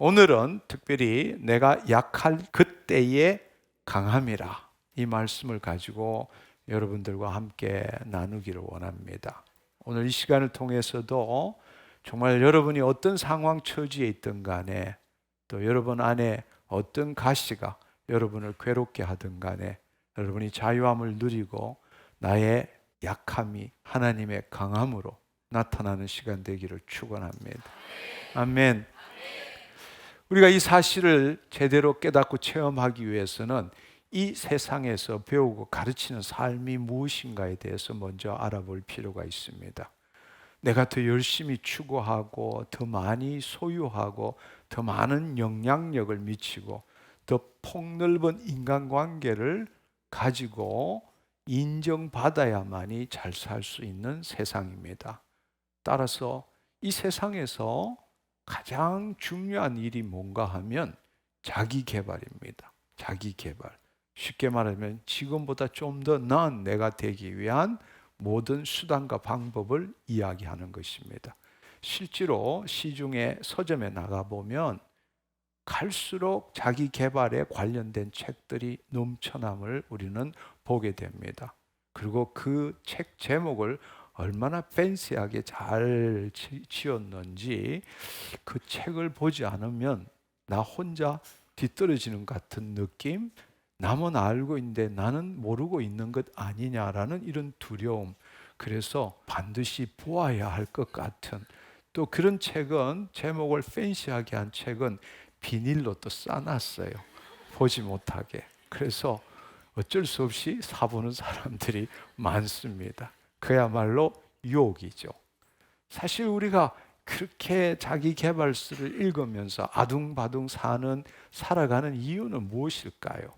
오늘은 특별히 내가 약할 그때의 강함이라 이 말씀을 가지고 여러분들과 함께 나누기를 원합니다. 오늘 이 시간을 통해서도 정말 여러분이 어떤 상황 처지에 있든 간에 또 여러분 안에 어떤 가시가 여러분을 괴롭게 하든 간에 여러분이 자유함을 누리고 나의 약함이 하나님의 강함으로 나타나는 시간 되기를 축원합니다. 아멘. 우리가 이 사실을 제대로 깨닫고 체험하기 위해서는 이 세상에서 배우고 가르치는 삶이 무엇인가에 대해서 먼저 알아볼 필요가 있습니다. 내가 더 열심히 추구하고 더 많이 소유하고 더 많은 영향력을 미치고 더 폭넓은 인간관계를 가지고 인정받아야만이 잘 살 수 있는 세상입니다. 따라서 이 세상에서 가장 중요한 일이 뭔가 하면 자기 개발입니다. 자기 개발. 쉽게 말하면 지금보다 좀 더 나은 내가 되기 위한 모든 수단과 방법을 이야기하는 것입니다. 실제로 시중에 서점에 나가보면 갈수록 자기 개발에 관련된 책들이 넘쳐남을 우리는 보게 됩니다. 그리고 그 책 제목을 얼마나 팬시하게 잘 지었는지 그 책을 보지 않으면 나 혼자 뒤떨어지는 같은 느낌, 남은 알고 있는데 나는 모르고 있는 것 아니냐라는 이런 두려움, 그래서 반드시 보아야 할 것 같은, 또 그런 책은, 제목을 팬시하게 한 책은 비닐로 또 싸놨어요. 보지 못하게. 그래서 어쩔 수 없이 사보는 사람들이 많습니다. 그야말로 유혹이죠. 사실 우리가 그렇게 자기 개발서를 읽으면서 아둥바둥 살아가는 이유는 무엇일까요?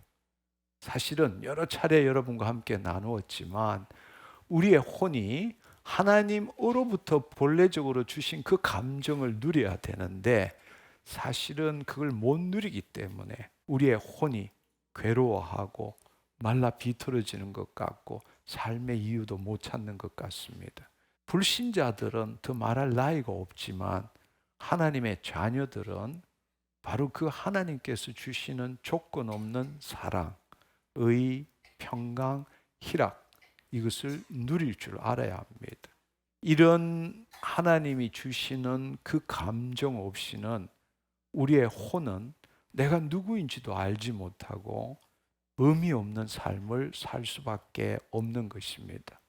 사실은 여러 차례 여러분과 함께 나누었지만 우리의 혼이 하나님으로부터 본래적으로 주신 그 감정을 누려야 되는데 사실은 그걸 못 누리기 때문에 우리의 혼이 괴로워하고 말라 비틀어지는 것 같고 삶의 이유도 못 찾는 것 같습니다. 불신자들은 더 말할 나위가 없지만 하나님의 자녀들은 바로 그 하나님께서 주시는 조건 없는 사랑, 의, 평강, 희락, 이것을 누릴 줄 알아야 합니다. 이런 하나님이 주시는 그 감정 없이는 우리의 혼은 내가 누구인지도 알지 못하고 의미 없는 삶을 살 수밖에 없는 것입니다.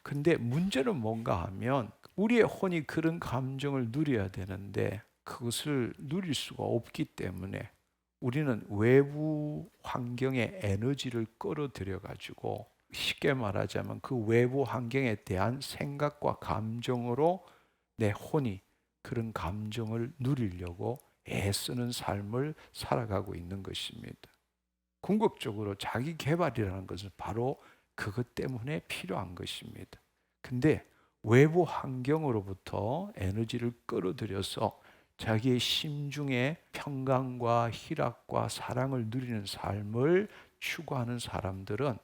근데 문제는 뭔가 하면 우리의 혼이 그런 감정을 누려야 되는데 그것을 누릴 수가 없기 때문에 우리는 외부 환경의 에너지를 끌어들여 가지고, 쉽게 말하자면 그 외부 환경에 대한 생각과 감정으로 내 혼이 그런 감정을 누리려고 애쓰는 삶을 살아가고 있는 것입니다. 궁극적으로 자기 개발이라는 것은 바로 그것 때문에 필요한 것입니다. 근데 외부 환경으로부터 에너지를 끌어들여서 자기의 심중에 평강과 희락과 사랑을 누리는 삶을 추구하는 사람들은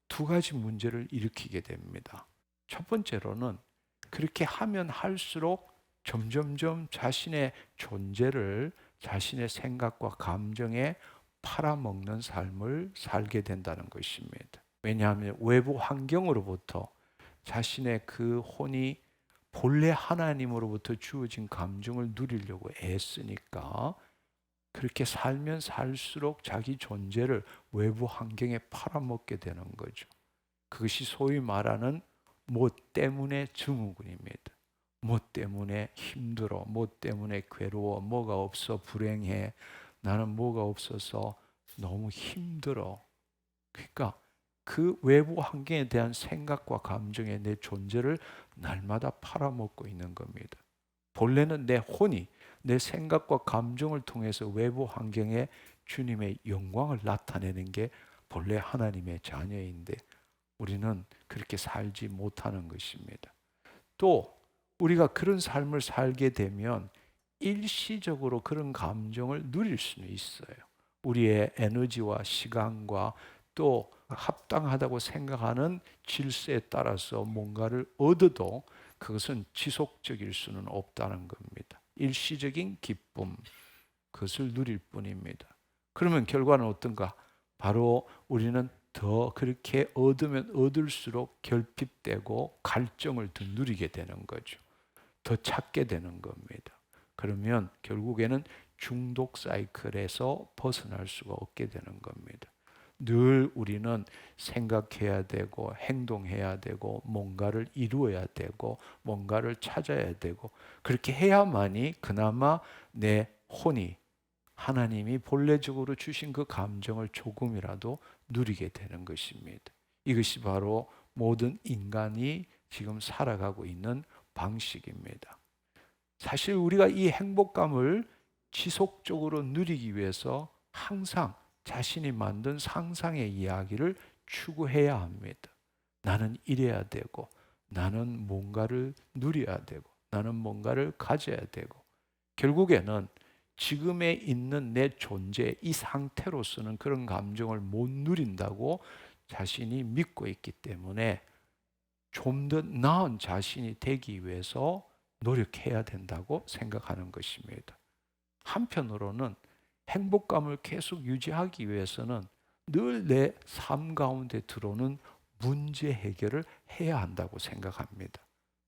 두 가지 문제를 일으키게 됩니다. 첫 번째로는 그렇게 하면 할수록 점점점 자신의 존재를 자신의 생각과 감정에 팔아먹는 삶을 살게 된다는 것입니다. 왜냐하면 외부 환경으로부터 자신의 그 혼이 본래 하나님으로부터 주어진 감정을 누리려고 애쓰니까 그렇게 살면 살수록 자기 존재를 외부 환경에 팔아먹게 되는 거죠. 그것이 소위 말하는 뭐 때문에 증후군입니다. 뭐 때문에 힘들어, 뭐 때문에 괴로워, 뭐가 없어 불행해, 나는 뭐가 없어서 너무 힘들어. 그러니까 그 외부 환경에 대한 생각과 감정에 내 존재를 날마다 팔아먹고 있는 겁니다. 본래는 내 혼이 내 생각과 감정을 통해서 외부 환경에 주님의 영광을 나타내는 게 본래 하나님의 자녀인데 우리는 그렇게 살지 못하는 것입니다. 또 우리가 그런 삶을 살게 되면 일시적으로 그런 감정을 누릴 수는 있어요. 우리의 에너지와 시간과 또 합당하다고 생각하는 질서에 따라서 뭔가를 얻어도 그것은 지속적일 수는 없다는 겁니다. 일시적인 기쁨, 그것을 누릴 뿐입니다. 그러면 결과는 어떤가? 바로 우리는 더 그렇게 얻으면 얻을수록 결핍되고 갈증을 더 누리게 되는 거죠. 더 찾게 되는 겁니다. 그러면 결국에는 중독 사이클에서 벗어날 수가 없게 되는 겁니다. 늘 우리는 생각해야 되고 행동해야 되고 뭔가를 이루어야 되고 뭔가를 찾아야 되고 그렇게 해야만이 그나마 내 혼이 하나님이 본래적으로 주신 그 감정을 조금이라도 누리게 되는 것입니다. 이것이 바로 모든 인간이 지금 살아가고 있는 방식입니다. 사실 우리가 이 행복감을 지속적으로 누리기 위해서 항상 자신이 만든 상상의 이야기를 추구해야 합니다. 나는 이래야 되고, 나는 뭔가를 누려야 되고, 나는 뭔가를 가져야 되고, 결국에는 지금에 있는 내 존재, 이 상태로서는 그런 감정을 못 누린다고 자신이 믿고 있기 때문에 좀 더 나은 자신이 되기 위해서 노력해야 된다고 생각하는 것입니다. 한편으로는 행복감을 계속 유지하기 위해서는 늘 내 삶 가운데 들어오는 문제 해결을 해야 한다고 생각합니다.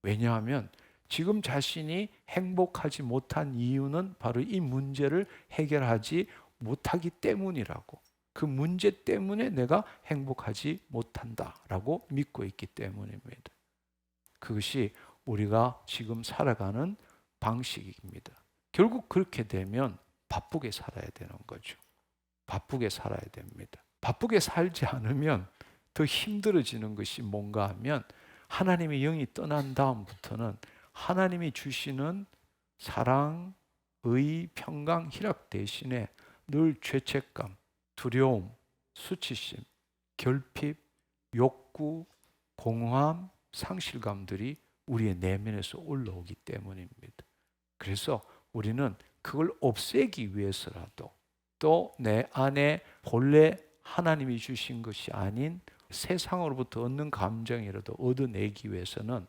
왜냐하면 지금 자신이 행복하지 못한 이유는 바로 이 문제를 해결하지 못하기 때문이라고. 그 문제 때문에 내가 행복하지 못한다라고 믿고 있기 때문입니다. 그것이 우리가 지금 살아가는 방식입니다. 결국 그렇게 되면 바쁘게 살아야 되는 거죠. 바쁘게 살아야 됩니다. 바쁘게 살지 않으면 더 힘들어지는 것이 뭔가 하면 하나님의 영이 떠난 다음부터는 하나님이 주시는 사랑, 의, 평강, 희락 대신에 늘 죄책감, 두려움, 수치심, 결핍, 욕구, 공허함, 상실감들이 우리의 내면에서 올라오기 때문입니다. 그래서 우리는 그걸 없애기 위해서라도 또 내 안에 본래 하나님이 주신 것이 아닌 세상으로부터 얻는 감정이라도 얻어내기 위해서는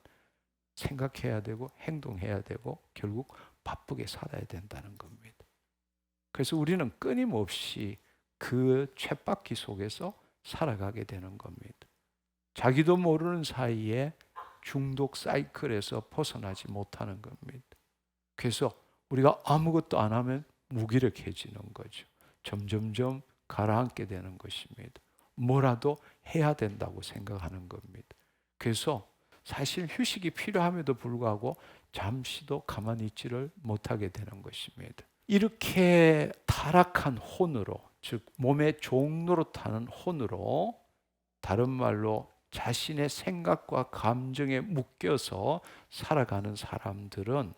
생각해야 되고 행동해야 되고 결국 바쁘게 살아야 된다는 겁니다. 그래서 우리는 끊임없이 그 쳇바퀴 속에서 살아가게 되는 겁니다. 자기도 모르는 사이에 중독 사이클에서 벗어나지 못하는 겁니다. 그래서 우리가 아무것도 안 하면 무기력해지는 거죠. 점점점 가라앉게 되는 것입니다. 뭐라도 해야 된다고 생각하는 겁니다. 그래서 사실 휴식이 필요함에도 불구하고 잠시도 가만히 있지를 못하게 되는 것입니다. 이렇게 타락한 혼으로, 즉 몸의 종노릇하는 혼으로, 다른 말로 자신의 생각과 감정에 묶여서 살아가는 사람들은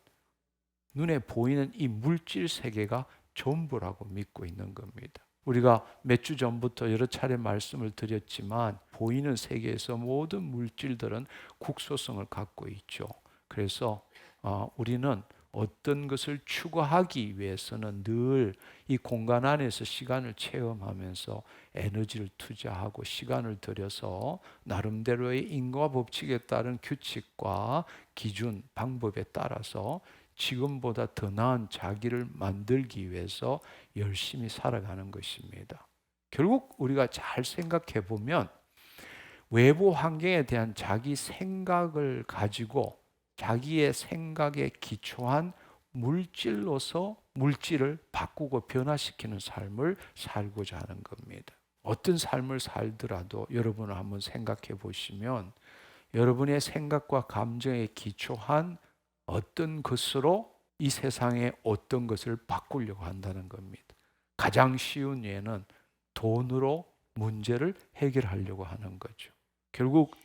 눈에 보이는 이 물질 세계가 전부라고 믿고 있는 겁니다. 우리가 몇 주 전부터 여러 차례 말씀을 드렸지만 보이는 세계에서 모든 물질들은 국소성을 갖고 있죠. 그래서 우리는 어떤 것을 추구하기 위해서는 늘 이 공간 안에서 시간을 체험하면서 에너지를 투자하고 시간을 들여서 나름대로의 인과 법칙에 따른 규칙과 기준, 방법에 따라서 지금보다 더 나은 자기를 만들기 위해서 열심히 살아가는 것입니다. 결국 우리가 잘 생각해 보면 외부 환경에 대한 자기 생각을 가지고 자기의 생각에 기초한 물질로서 물질을 바꾸고 변화시키는 삶을 살고자 하는 겁니다. 어떤 삶을 살더라도 여러분을 한번 생각해 보시면 여러분의 생각과 감정에 기초한 어떤 것으로 이 세상의 어떤 것을 바꾸려고 한다는 겁니다. 가장 쉬운 예는 돈으로 문제를 해결하려고 하는 거죠. 결국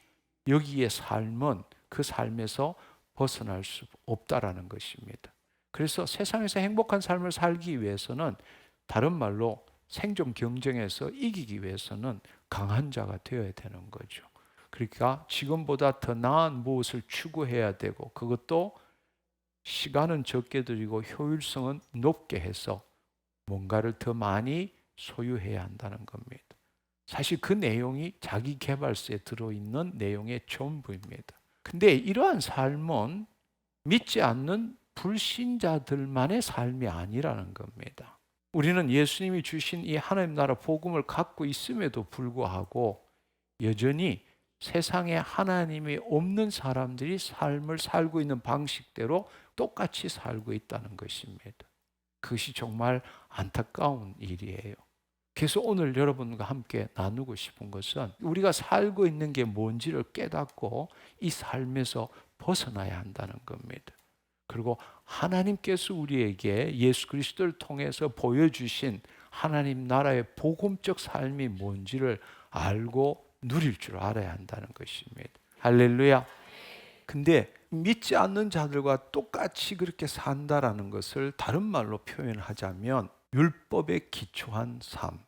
여기의 삶은 그 삶에서 벗어날 수 없다라는 것입니다. 그래서 세상에서 행복한 삶을 살기 위해서는 다른 말로 생존 경쟁에서 이기기 위해서는 강한 자가 되어야 되는 거죠. 그러니까 지금보다 더 나은 무엇을 추구해야 되고 그것도 시간은 적게 들이고 효율성은 높게 해서 뭔가를 더 많이 소유해야 한다는 겁니다. 사실 그 내용이 자기 개발서에 들어있는 내용의 전부입니다. 근데 이러한 삶은 믿지 않는 불신자들만의 삶이 아니라는 겁니다. 우리는 예수님이 주신 이 하나님 나라 복음을 갖고 있음에도 불구하고 여전히 세상에 하나님이 없는 사람들이 삶을 살고 있는 방식대로 똑같이 살고 있다는 것입니다. 그것이 정말 안타까운 일이에요. 그래서 오늘 여러분과 함께 나누고 싶은 것은 우리가 살고 있는 게 뭔지를 깨닫고 이 삶에서 벗어나야 한다는 겁니다. 그리고 하나님께서 우리에게 예수 그리스도를 통해서 보여주신 하나님 나라의 복음적 삶이 뭔지를 알고 누릴 줄 알아야 한다는 것입니다. 할렐루야. 근데 믿지 않는 자들과 똑같이 그렇게 산다라는 것을 다른 말로 표현하자면 율법에 기초한 삶,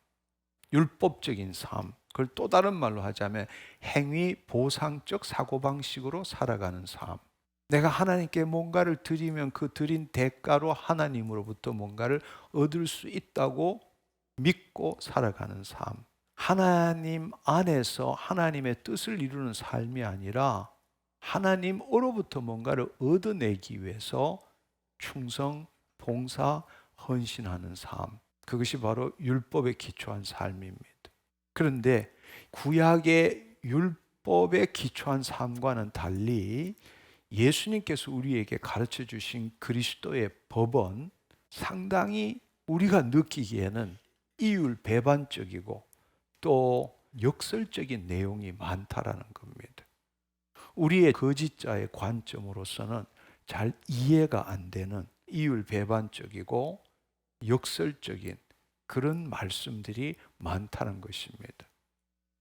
율법적인 삶, 그걸 또 다른 말로 하자면 행위 보상적 사고방식으로 살아가는 삶. 내가 하나님께 뭔가를 드리면 그 드린 대가로 하나님으로부터 뭔가를 얻을 수 있다고 믿고 살아가는 삶. 하나님 안에서 하나님의 뜻을 이루는 삶이 아니라 하나님으로부터 뭔가를 얻어내기 위해서 충성, 봉사, 헌신하는 삶. 그것이 바로 율법에 기초한 삶입니다. 그런데 구약의 율법에 기초한 삶과는 달리 예수님께서 우리에게 가르쳐 주신 그리스도의 법은 상당히 우리가 느끼기에는 이율배반적이고 또 역설적인 내용이 많다라는 겁니다. 우리의 거짓자의 관점으로서는 잘 이해가 안 되는 이율배반적이고 역설적인 그런 말씀들이 많다는 것입니다.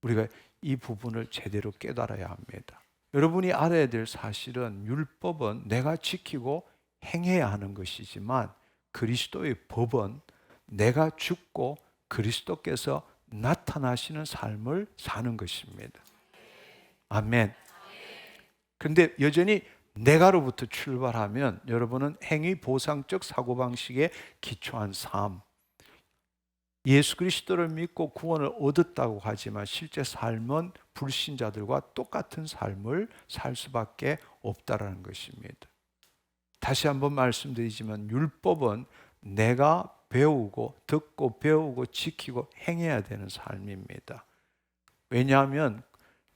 우리가 이 부분을 제대로 깨달아야 합니다. 여러분이 알아야 될 사실은 율법은 내가 지키고 행해야 하는 것이지만 그리스도의 법은 내가 죽고 그리스도께서 나타나시는 삶을 사는 것입니다. 아멘. 그런데 여전히 내가로부터 출발하면 여러분은 행위 보상적 사고방식에 기초한 삶, 예수 그리스도를 믿고 구원을 얻었다고 하지만 실제 삶은 불신자들과 똑같은 삶을 살 수밖에 없다라는 것입니다. 다시 한번 말씀드리지만 율법은 내가 배우고 듣고 배우고 지키고 행해야 되는 삶입니다. 왜냐하면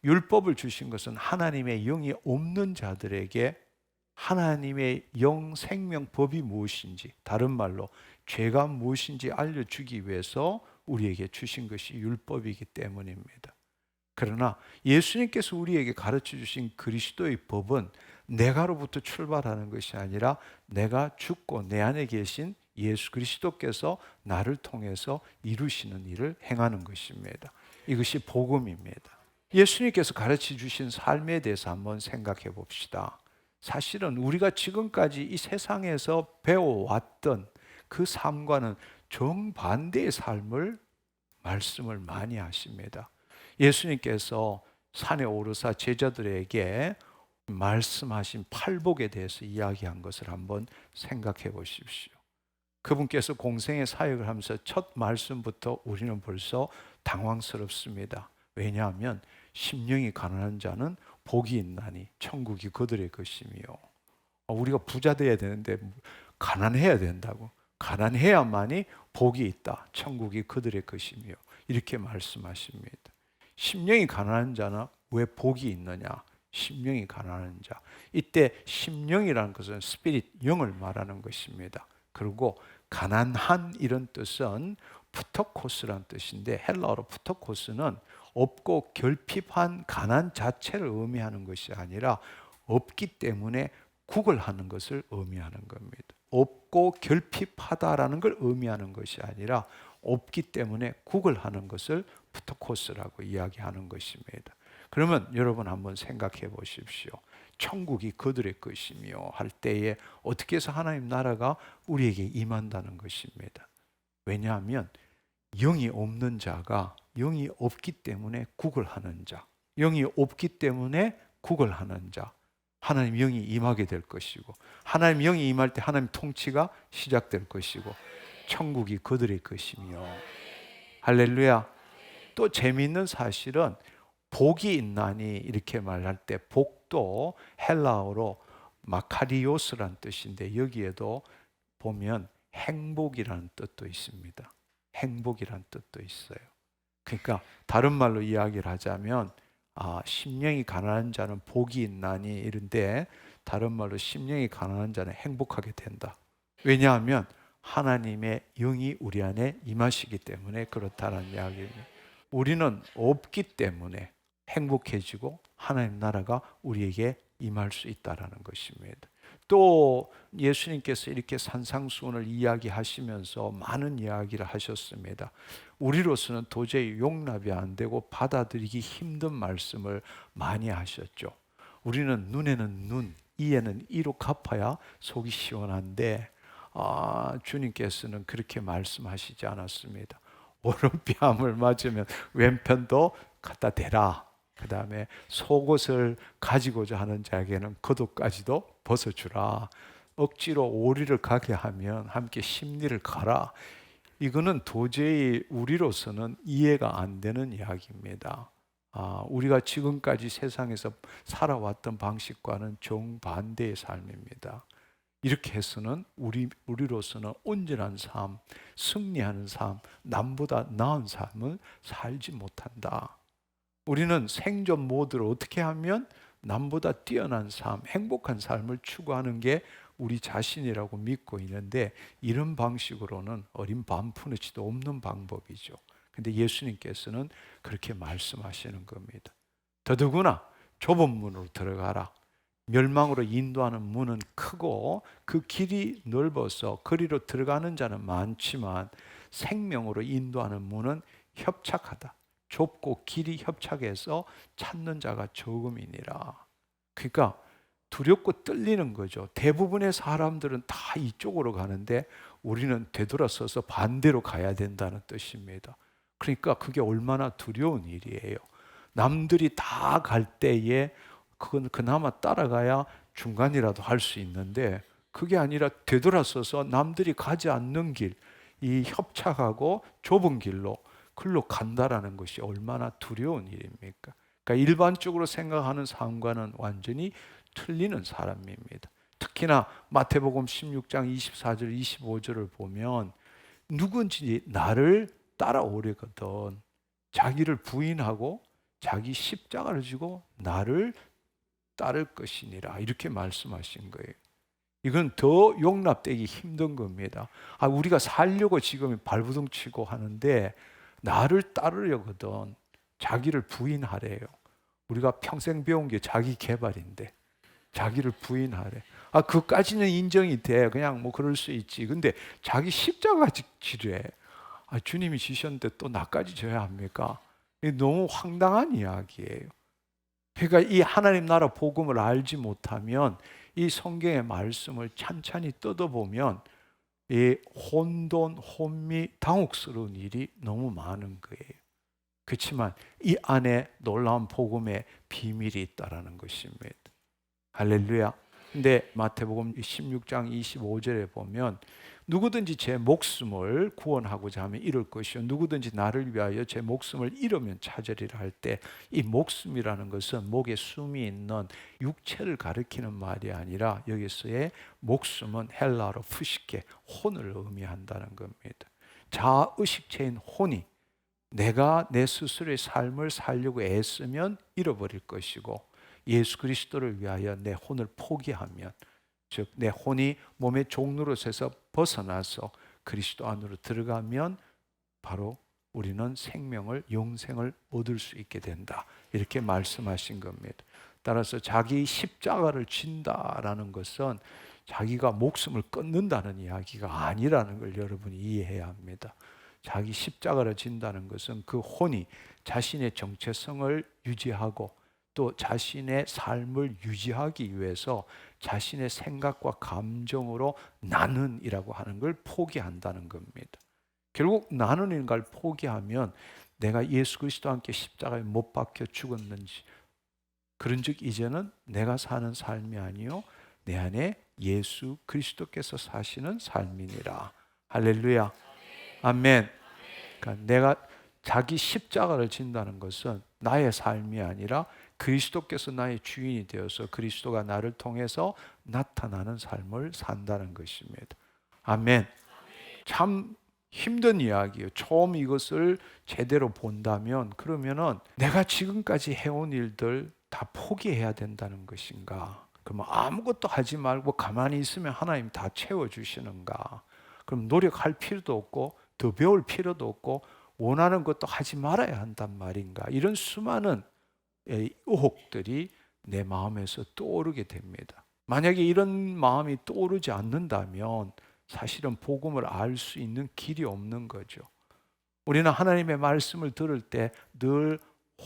율법을 주신 것은 하나님의 영이 없는 자들에게 하나님의 영 생명법이 무엇인지, 다른 말로 죄가 무엇인지 알려주기 위해서 우리에게 주신 것이 율법이기 때문입니다. 그러나 예수님께서 우리에게 가르쳐 주신 그리스도의 법은 내가로부터 출발하는 것이 아니라 내가 죽고 내 안에 계신 예수 그리스도께서 나를 통해서 이루시는 일을 행하는 것입니다. 이것이 복음입니다. 예수님께서 가르쳐 주신 삶에 대해서 한번 생각해 봅시다. 사실은 우리가 지금까지 이 세상에서 배워왔던 그 삶과는 정반대의 삶을 말씀을 많이 하십니다. 예수님께서 산에 오르사 제자들에게 말씀하신 팔복에 대해서 이야기한 것을 한번 생각해 보십시오. 그분께서 공생의 사역을 하면서 첫 말씀부터 우리는 벌써 당황스럽습니다. 왜냐하면 심령이 가난한 자는 복이 있나니 천국이 그들의 것이며, 우리가 부자 돼야 되는데 가난해야 된다고, 가난해야만이 복이 있다, 천국이 그들의 것이며, 이렇게 말씀하십니다. 심령이 가난한 자는 왜 복이 있느냐? 심령이 가난한 자, 이때 심령이라는 것은 스피릿, 영을 말하는 것입니다. 그리고 가난한 이런 뜻은 푸터코스라는 뜻인데, 헬라어로 푸터코스는 없고 결핍한 가난 자체를 의미하는 것이 아니라 없기 때문에 구걸하는 것을 의미하는 겁니다. 없고 결핍하다라는 걸 의미하는 것이 아니라 없기 때문에 구걸하는 것을 푸터코스라고 이야기하는 것입니다. 그러면 여러분 한번 생각해 보십시오. 천국이 그들의 것이며 할 때에 어떻게 해서 하나님 나라가 우리에게 임한다는 것입니다. 왜냐하면 영이 없는 자가 영이 없기 때문에 구걸하는 자, 영이 없기 때문에 구걸하는 자, 하나님 영이 임하게 될 것이고, 하나님 영이 임할 때 하나님 통치가 시작될 것이고, 천국이 그들의 것이며. 할렐루야. 또 재미있는 사실은 복이 있나니 이렇게 말할 때 복도 헬라어로 마카리오스란 뜻인데, 여기에도 보면 행복이라는 뜻도 있습니다. 행복이라는 뜻도 있어요. 그러니까 다른 말로 이야기를 하자면 심령이 가난한 자는 복이 있나니 이런데, 다른 말로 심령이 가난한 자는 행복하게 된다. 왜냐하면 하나님의 영이 우리 안에 임하시기 때문에 그렇다는 이야기입니다. 우리는 없기 때문에 행복해지고 하나님 나라가 우리에게 임할 수 있다라는 것입니다. 또 예수님께서 이렇게 산상수훈을 이야기하시면서 많은 이야기를 하셨습니다. 우리로서는 도저히 용납이 안 되고 받아들이기 힘든 말씀을 많이 하셨죠. 우리는 눈에는 눈, 이에는 이로 갚아야 속이 시원한데 주님께서는 그렇게 말씀하시지 않았습니다. 오른뺨을 맞으면 왼편도 갖다 대라. 그 다음에 속옷을 가지고자 하는 자에게는 겉옷까지도 벗어주라. 억지로 오리를 가게 하면 함께 심리를 가라. 이거는 도저히 우리로서는 이해가 안 되는 이야기입니다. 우리가 지금까지 세상에서 살아왔던 방식과는 정반대의 삶입니다. 이렇게 해서는 우리로서는 온전한 삶, 승리하는 삶, 남보다 나은 삶을 살지 못한다. 우리는 생존 모드로 어떻게 하면 남보다 뛰어난 삶, 행복한 삶을 추구하는 게 우리 자신이라고 믿고 있는데, 이런 방식으로는 어린 반푼어치도 없는 방법이죠. 근데 예수님께서는 그렇게 말씀하시는 겁니다. 더더구나 좁은 문으로 들어가라. 멸망으로 인도하는 문은 크고 그 길이 넓어서 거리로 들어가는 자는 많지만 생명으로 인도하는 문은 협착하다. 좁고 길이 협착해서 찾는 자가 적음이니라. 그러니까 두렵고 떨리는 거죠. 대부분의 사람들은 다 이쪽으로 가는데 우리는 되돌아서서 반대로 가야 된다는 뜻입니다. 그러니까 그게 얼마나 두려운 일이에요. 남들이 다 갈 때에 그건 그나마 따라가야 중간이라도 할 수 있는데, 그게 아니라 되돌아서서 남들이 가지 않는 길, 이 협착하고 좁은 길로 간다라는 것이 얼마나 두려운 일입니까? 그러니까 일반적으로 생각하는 삶과는 완전히 틀리는 사람입니다. 특히나 마태복음 16장 24절 25절을 보면 누군지 나를 따라오려거든 자기를 부인하고 자기 십자가를 지고 나를 따를 것이니라, 이렇게 말씀하신 거예요. 이건 더 용납되기 힘든 겁니다. 우리가 살려고 지금 발부둥 치고 하는데 나를 따르려거든 자기를 부인하래요. 우리가 평생 배운 게 자기 개발인데 자기를 부인하래. 그까지는 인정이 돼. 그냥 뭐 그럴 수 있지. 근데 자기 십자가 지래. 주님이 지셨는데 또 나까지 져야 합니까? 너무 황당한 이야기예요. 그러니까 이 하나님 나라 복음을 알지 못하면 이 성경의 말씀을 찬찬히 뜯어보면 이 혼돈, 혼미, 당혹스러운 일이 너무 많은 거예요. 그렇지만 이 안에 놀라운 복음의 비밀이 있다라는 것입니다. 할렐루야. 근데 마태복음 16장 25절에 보면 누구든지 제 목숨을 구원하고자 하면 잃을 것이요 누구든지 나를 위하여 제 목숨을 잃으면 찾으리라 할 때, 이 목숨이라는 것은 목에 숨이 있는 육체를 가리키는 말이 아니라 여기서의 목숨은 헬라어로 푸시케, 혼을 의미한다는 겁니다. 자의식체인 혼이 내가 내 스스로의 삶을 살려고 애쓰면 잃어버릴 것이고, 예수 그리스도를 위하여 내 혼을 포기하면, 즉 내 혼이 몸의 종로릇에서 벗어나서 그리스도 안으로 들어가면 바로 우리는 생명을, 영생을 얻을 수 있게 된다, 이렇게 말씀하신 겁니다. 따라서 자기 십자가를 진다라는 것은 자기가 목숨을 끊는다는 이야기가 아니라는 걸 여러분이 이해해야 합니다. 자기 십자가를 진다는 것은 그 혼이 자신의 정체성을 유지하고 또 자신의 삶을 유지하기 위해서 자신의 생각과 감정으로 나는이라고 하는 걸 포기한다는 겁니다. 결국 나는 걸 포기하면 내가 예수 그리스도와 함께 십자가에 못 박혀 죽었는지, 그런즉 이제는 내가 사는 삶이 아니요 내 안에 예수 그리스도께서 사시는 삶이니라. 할렐루야. 아멘. 그러니까 내가 자기 십자가를 진다는 것은 나의 삶이 아니라 그리스도께서 나의 주인이 되어서 그리스도가 나를 통해서 나타나는 삶을 산다는 것입니다. 아멘. 참 힘든 이야기예요. 처음 이것을 제대로 본다면 그러면은 내가 지금까지 해온 일들 다 포기해야 된다는 것인가? 그러면 아무것도 하지 말고 가만히 있으면 하나님 다 채워주시는가? 그럼 노력할 필요도 없고 더 배울 필요도 없고 원하는 것도 하지 말아야 한단 말인가? 이런 수많은 의혹들이 내 마음에서 떠오르게 됩니다. 만약에 이런 마음이 떠오르지 않는다면 사실은 복음을 알 수 있는 길이 없는 거죠. 우리는 하나님의 말씀을 들을 때 늘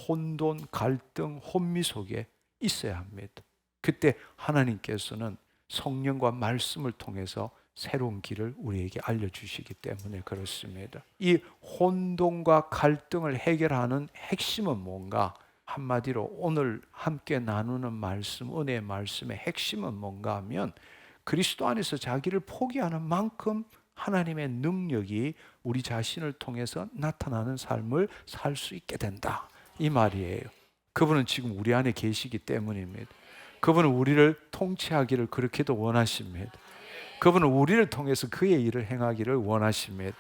혼돈, 갈등, 혼미 속에 있어야 합니다. 그때 하나님께서는 성령과 말씀을 통해서 새로운 길을 우리에게 알려주시기 때문에 그렇습니다. 이 혼돈과 갈등을 해결하는 핵심은 뭔가? 한마디로 오늘 함께 나누는 말씀, 은혜의 말씀의 핵심은 뭔가 하면 그리스도 안에서 자기를 포기하는 만큼 하나님의 능력이 우리 자신을 통해서 나타나는 삶을 살 수 있게 된다, 이 말이에요. 그분은 지금 우리 안에 계시기 때문입니다. 그분은 우리를 통치하기를 그렇게도 원하십니다. 그분은 우리를 통해서 그의 일을 행하기를 원하십니다.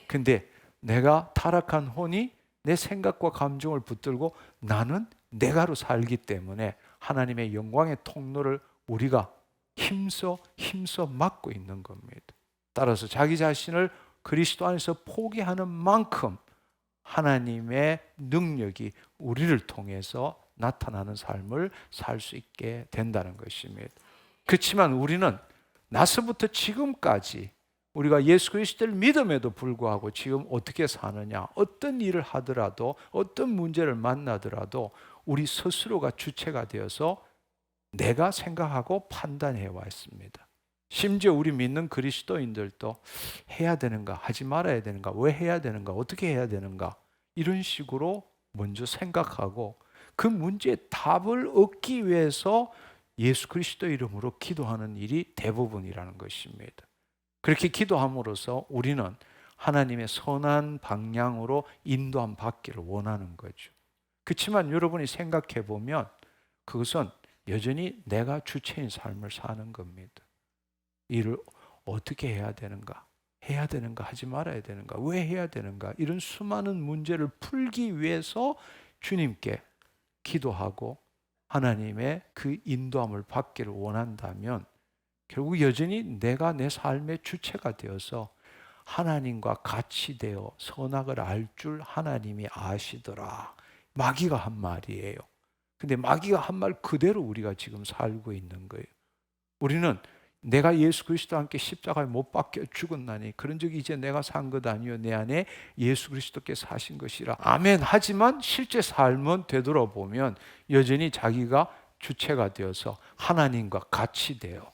근데 내가 타락한 혼이 내 생각과 감정을 붙들고 나는 내가로 살기 때문에 하나님의 영광의 통로를 우리가 힘써 막고 있는 겁니다. 따라서 자기 자신을 그리스도 안에서 포기하는 만큼 하나님의 능력이 우리를 통해서 나타나는 삶을 살 수 있게 된다는 것입니다. 그렇지만 우리는 나서부터 지금까지 우리가 예수 그리스도를 믿음에도 불구하고 지금 어떻게 사느냐, 어떤 일을 하더라도 어떤 문제를 만나더라도 우리 스스로가 주체가 되어서 내가 생각하고 판단해 왔습니다. 심지어 우리 믿는 그리스도인들도 해야 되는가, 하지 말아야 되는가, 왜 해야 되는가, 어떻게 해야 되는가, 이런 식으로 먼저 생각하고 그 문제의 답을 얻기 위해서 예수 그리스도 이름으로 기도하는 일이 대부분이라는 것입니다. 그렇게 기도함으로써 우리는 하나님의 선한 방향으로 인도함 받기를 원하는 거죠. 그렇지만 여러분이 생각해 보면 그것은 여전히 내가 주체인 삶을 사는 겁니다. 일을 어떻게 해야 되는가, 해야 되는가, 하지 말아야 되는가, 왜 해야 되는가, 이런 수많은 문제를 풀기 위해서 주님께 기도하고 하나님의 그 인도함을 받기를 원한다면 결국 여전히 내가 내 삶의 주체가 되어서 하나님과 같이 되어 선악을 알 줄 하나님이 아시더라, 마귀가 한 말이에요. 근데 마귀가 한 말 그대로 우리가 지금 살고 있는 거예요. 우리는 내가 예수 그리스도와 함께 십자가에 못 박혀 죽었나니 그런 적이 이제 내가 산 것 아니요 내 안에 예수 그리스도께서 하신 것이라. 아멘. 하지만 실제 삶은 되돌아보면 여전히 자기가 주체가 되어서 하나님과 같이 돼요.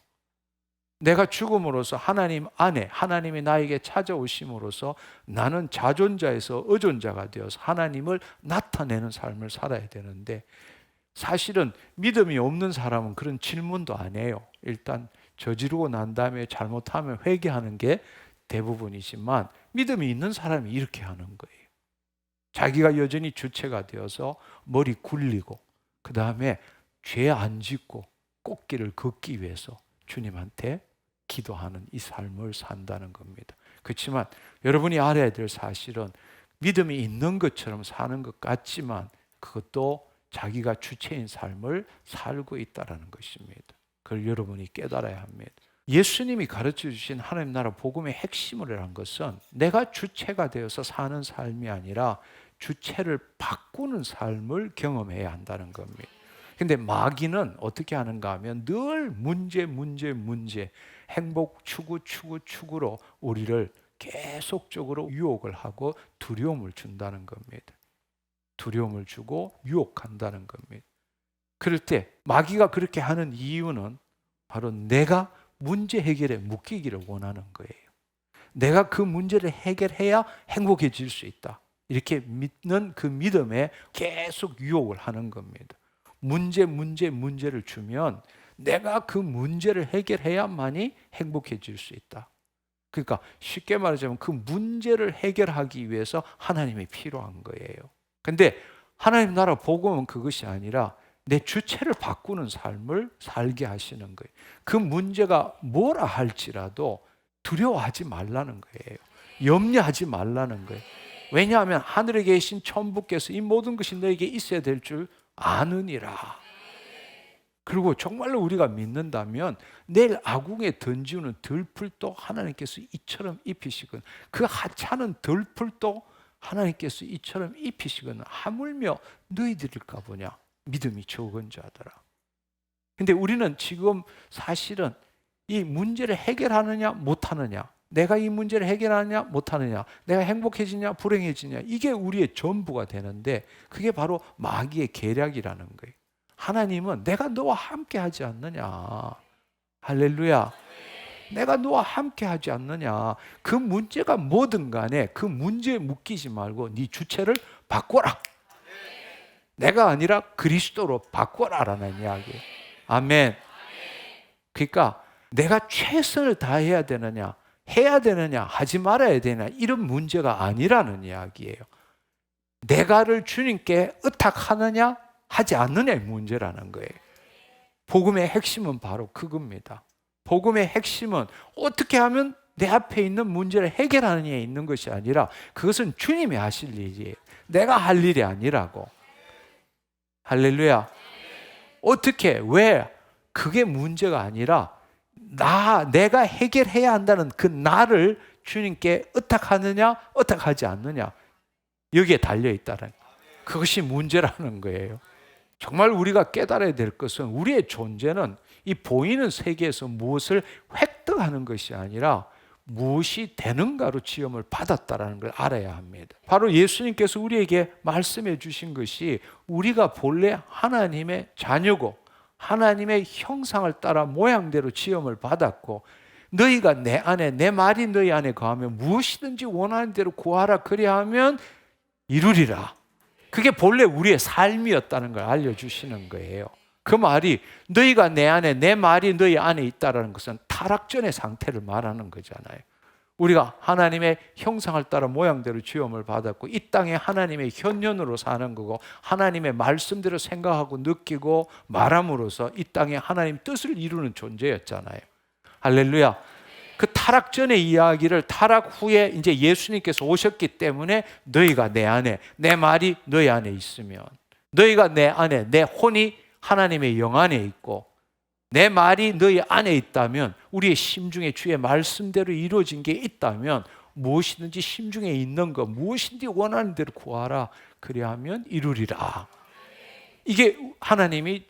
내가 죽음으로써 하나님 안에 하나님이 나에게 찾아오심으로써 나는 자존자에서 의존자가 되어서 하나님을 나타내는 삶을 살아야 되는데 사실은 믿음이 없는 사람은 그런 질문도 안 해요. 일단 저지르고 난 다음에 잘못하면 회개하는 게 대부분이지만 믿음이 있는 사람이 이렇게 하는 거예요. 자기가 여전히 주체가 되어서 머리 굴리고 그 다음에 죄 안 짓고 꽃길을 걷기 위해서 주님한테 기도하는 이 삶을 산다는 겁니다. 그렇지만 여러분이 알아야 될 사실은 믿음이 있는 것처럼 사는 것 같지만 그것도 자기가 주체인 삶을 살고 있다는 것입니다. 그걸 여러분이 깨달아야 합니다. 예수님이 가르쳐 주신 하나님 나라 복음의 핵심이라는 것은 내가 주체가 되어서 사는 삶이 아니라 주체를 바꾸는 삶을 경험해야 한다는 겁니다. 근데 마귀는 어떻게 하는가 하면 늘 문제, 행복 추구로 우리를 계속적으로 유혹을 하고 두려움을 준다는 겁니다. 두려움을 주고 유혹한다는 겁니다. 그럴 때 마귀가 그렇게 하는 이유는 바로 내가 문제 해결에 묶이기를 원하는 거예요. 내가 그 문제를 해결해야 행복해질 수 있다, 이렇게 믿는 그 믿음에 계속 유혹을 하는 겁니다. 문제를 주면 내가 그 문제를 해결해야만이 행복해질 수 있다. 그러니까 쉽게 말하자면 그 문제를 해결하기 위해서 하나님이 필요한 거예요. 근데 하나님 나라 복음은 그것이 아니라 내 주체를 바꾸는 삶을 살게 하시는 거예요. 그 문제가 뭐라 할지라도 두려워하지 말라는 거예요. 염려하지 말라는 거예요. 왜냐하면 하늘에 계신 천부께서 이 모든 것이 너에게 있어야 될 줄 아느니라. 그리고 정말로 우리가 믿는다면 내일 아궁에 던지는 들풀도 하나님께서 이처럼 입히시거든. 그 하찮은 들풀도 하나님께서 이처럼 입히시거든. 하물며 너희들일까 보냐. 믿음이 적은 자들아. 근데 우리는 지금 사실은 이 문제를 해결하느냐 못하느냐, 내가 이 문제를 해결하느냐 못하느냐, 내가 행복해지냐 불행해지냐, 이게 우리의 전부가 되는데 그게 바로 마귀의 계략이라는 거예요. 하나님은 내가 너와 함께 하지 않느냐. 할렐루야. 내가 너와 함께 하지 않느냐. 그 문제가 뭐든 간에 그 문제에 묶이지 말고 네 주체를 바꿔라. 내가 아니라 그리스도로 바꿔라라는 이야기예요. 아멘. 그러니까 내가 최선을 다해야 되느냐, 해야 되느냐, 하지 말아야 되느냐, 이런 문제가 아니라는 이야기예요. 내가를 주님께 의탁하느냐 하지 않느냐의 문제라는 거예요. 복음의 핵심은 바로 그겁니다. 복음의 핵심은 어떻게 하면 내 앞에 있는 문제를 해결하느냐에 있는 것이 아니라 그것은 주님이 하실 일이에요. 내가 할 일이 아니라고. 할렐루야. 어떻게, 왜? 그게 문제가 아니라 내가 해결해야 한다는 그 나를 주님께 의탁하느냐 의탁하지 않느냐, 여기에 달려있다는, 그것이 문제라는 거예요. 정말 우리가 깨달아야 될 것은 우리의 존재는 이 보이는 세계에서 무엇을 획득하는 것이 아니라 무엇이 되는가로 지음을 받았다는 걸 알아야 합니다. 바로 예수님께서 우리에게 말씀해 주신 것이 우리가 본래 하나님의 자녀고 하나님의 형상을 따라 모양대로 지음을 받았고, 너희가 내 안에, 내 말이 너희 안에 거하면 무엇이든지 원하는 대로 구하라 그리하면 이루리라. 그게 본래 우리의 삶이었다는 걸 알려주시는 거예요. 그 말이 너희가 내 안에, 내 말이 너희 안에 있다는 것은 타락전의 상태를 말하는 거잖아요. 우리가 하나님의 형상을 따라 모양대로 지음을 받았고 이 땅에 하나님의 현년으로 사는 거고 하나님의 말씀대로 생각하고 느끼고 말함으로써 이 땅에 하나님 뜻을 이루는 존재였잖아요. 할렐루야. 그 타락 전의 이야기를 타락 후에 이제 예수님께서 오셨기 때문에 너희가 내 안에, 내 말이 너희 안에 있으면, 너희가 내 안에, 내 혼이 하나님의 영 안에 있고 내 말이 너희 안에 있다면, 우리의 심중에 주의 말씀대로 이루어진 게 있다면 무엇이든지 심중에 있는 것, 무엇이든지 원하는 대로 구하라 그리하면 이루리라. 이게 하나님이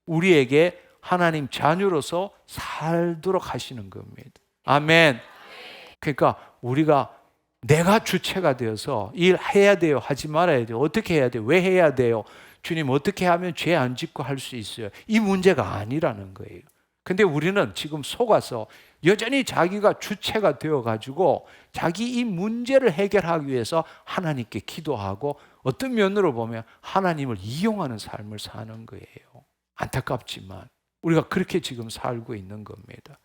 우리에게 하나님 자녀로서 살도록 하시는 겁니다. 아멘. 그러니까 우리가 내가 주체가 되어서 일해야 돼요, 하지 말아야 돼요, 어떻게 해야 돼요, 왜 해야 돼요, 주님 어떻게 하면 죄 안 짓고 할 수 있어요, 이 문제가 아니라는 거예요. 근데 우리는 지금 속아서 여전히 자기가 주체가 되어가지고 자기 이 문제를 해결하기 위해서 하나님께 기도하고 어떤 면으로 보면 하나님을 이용하는 삶을 사는 거예요. 안타깝지만 우리가 그렇게 지금 살고 있는 겁니다.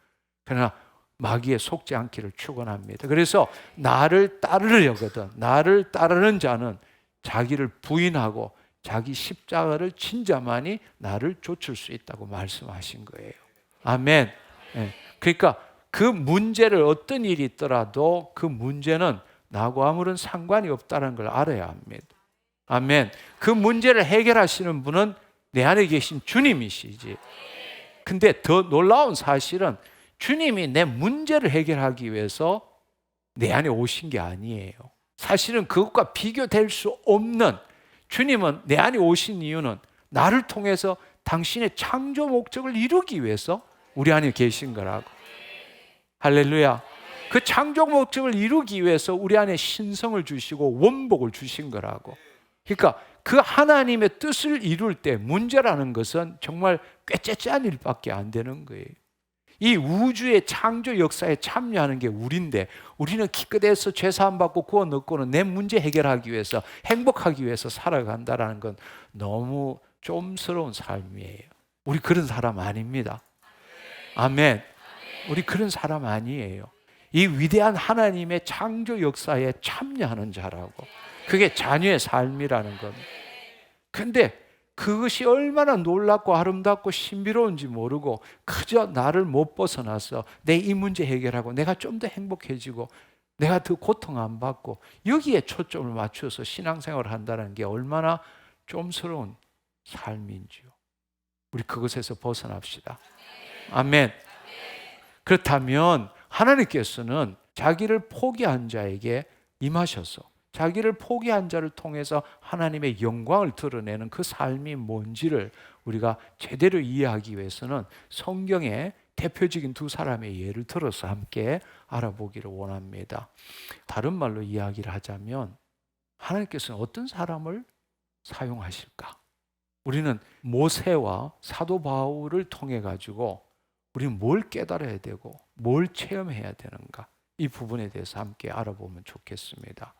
그러나 마귀에 속지 않기를 축원합니다. 그래서 나를 따르려거든, 나를 따르는 자는 자기를 부인하고 자기 십자가를 진 자만이 나를 좇을 수 있다고 말씀하신 거예요. 아멘. 네. 그러니까 그 문제를, 어떤 일이 있더라도 그 문제는 나하고 아무런 상관이 없다는 걸 알아야 합니다. 아멘. 그 문제를 해결하시는 분은 내 안에 계신 주님이시지. 근데 더 놀라운 사실은 주님이 내 문제를 해결하기 위해서 내 안에 오신 게 아니에요. 사실은 그것과 비교될 수 없는, 주님은 내 안에 오신 이유는 나를 통해서 당신의 창조 목적을 이루기 위해서 우리 안에 계신 거라고. 할렐루야. 그 창조 목적을 이루기 위해서 우리 안에 신성을 주시고 원복을 주신 거라고. 그러니까 그 하나님의 뜻을 이룰 때 문제라는 것은 정말 꾀째째한 일밖에 안 되는 거예요. 이 우주의 창조 역사에 참여하는 게 우리인데, 우리는 기껏해서 죄사함 받고 구원 얻고는 내 문제 해결하기 위해서, 행복하기 위해서 살아간다는 건 너무 좀스러운 삶이에요. 우리 그런 사람 아닙니다. 아멘. 우리 그런 사람 아니에요. 이 위대한 하나님의 창조 역사에 참여하는 자라고. 그게 자녀의 삶이라는 겁니다. 근데 그것이 얼마나 놀랍고 아름답고 신비로운지 모르고 그저 나를 못 벗어나서 내 이 문제 해결하고 내가 좀 더 행복해지고 내가 더 고통 안 받고 여기에 초점을 맞춰서 신앙생활을 한다는 게 얼마나 좀스러운 삶인지요. 우리 그것에서 벗어납시다. 아멘. 그렇다면 하나님께서는 자기를 포기한 자에게 임하셔서 자기를 포기한 자를 통해서 하나님의 영광을 드러내는 그 삶이 뭔지를 우리가 제대로 이해하기 위해서는 성경의 대표적인 두 사람의 예를 들어서 함께 알아보기를 원합니다. 다른 말로 이야기를 하자면 하나님께서는 어떤 사람을 사용하실까? 우리는 모세와 사도 바울을 통해 가지고 우리는 뭘 깨달아야 되고 뭘 체험해야 되는가? 이 부분에 대해서 함께 알아보면 좋겠습니다.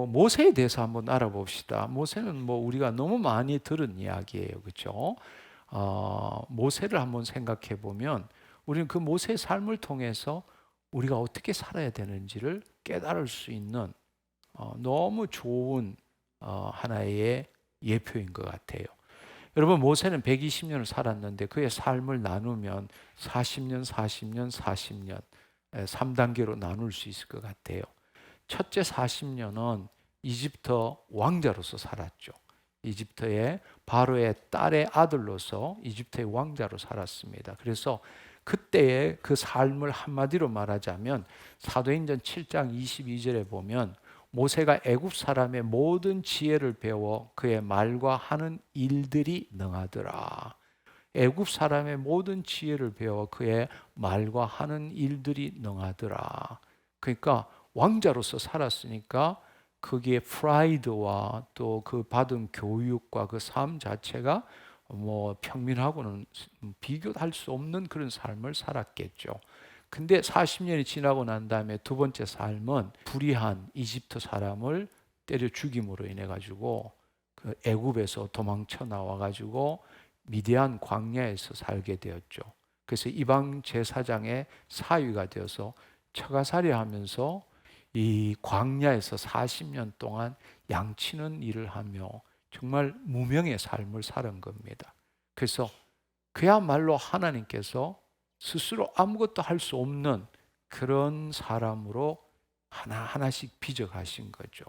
모세에 대해서 한번 알아봅시다. 모세는 뭐 우리가 너무 많이 들은 이야기예요, 그렇죠? 모세를 한번 생각해 보면 우리는 그 모세의 삶을 통해서 우리가 어떻게 살아야 되는지를 깨달을 수 있는 너무 좋은 하나의 예표인 것 같아요. 여러분, 모세는 120년을 살았는데 그의 삶을 나누면 40년, 40년, 40년 3단계로 나눌 수 있을 것 같아요. 첫째 40년은 이집트 왕자로서 살았죠. 이집트의 바로의 딸의 아들로서 이집트의 왕자로 살았습니다. 그래서 그때의 그 삶을 한마디로 말하자면 사도행전 7장 22절에 보면 모세가 애굽 사람의 모든 지혜를 배워 그의 말과 하는 일들이 능하더라. 애굽 사람의 모든 지혜를 배워 그의 말과 하는 일들이 능하더라. 그러니까 왕자로서 살았으니까 거기에 프라이드와 또 그 받은 교육과 그 삶 자체가 뭐 평민하고는 비교할 수 없는 그런 삶을 살았겠죠. 근데 40년이 지나고 난 다음에 두 번째 삶은 불의한 이집트 사람을 때려 죽임으로 인해 가지고 그 애굽에서 도망쳐 나와 가지고 미디안 광야에서 살게 되었죠. 그래서 이방 제사장의 사위가 되어서 처가살이 하면서 이 광야에서 40년 동안 양치는 일을 하며 정말 무명의 삶을 사는 겁니다. 그래서 그야말로 하나님께서 스스로 아무것도 할 수 없는 그런 사람으로 하나하나씩 빚어가신 거죠.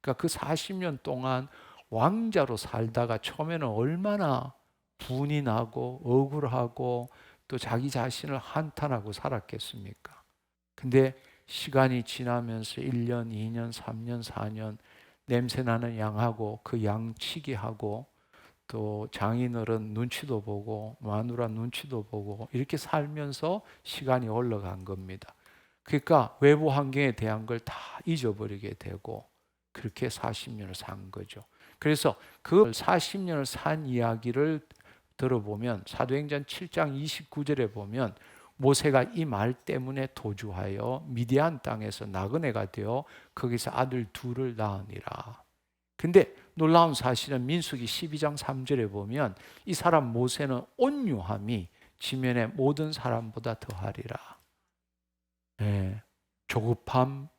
그러니까 그 40년 동안 왕자로 살다가 처음에는 얼마나 분이 나고 억울하고 또 자기 자신을 한탄하고 살았겠습니까? 근데 시간이 지나면서 1년, 2년, 3년, 4년 냄새나는 양하고 그 양 치기 하고 또 장인어른 눈치도 보고 마누라 눈치도 보고 이렇게 살면서 시간이 흘러간 겁니다. 그러니까 외부 환경에 대한 걸 다 잊어버리게 되고 그렇게 40년을 산 거죠. 그래서 그 40년을 산 이야기를 들어보면 사도행전 7장 29절에 보면 모세가 이 말 때문에 도주하여 미디안 땅에서 나그네가 되어 거기서 아들 둘을 낳으니라. 근데 놀라운 사실은 민수기 12장 3절에 보면 이 사람 모세는 온유함이 지면의 모든 사람보다 더하리라. 네, 조급함,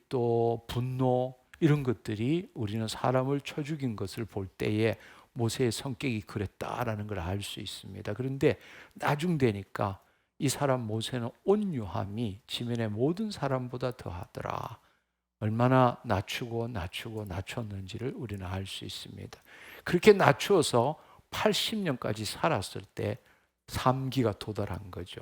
또 분노 이런 것들이 우리는 사람을 쳐 죽인 것을 볼 때에 모세의 성격이 그랬다라는 걸 알 수 있습니다. 그런데 나중 되니까 이 사람 모세는 온유함이 지면의 모든 사람보다 더하더라. 얼마나 낮췄는지를 우리는 알 수 있습니다. 그렇게 낮추어서 80년까지 살았을 때 삼기가 도달한 거죠.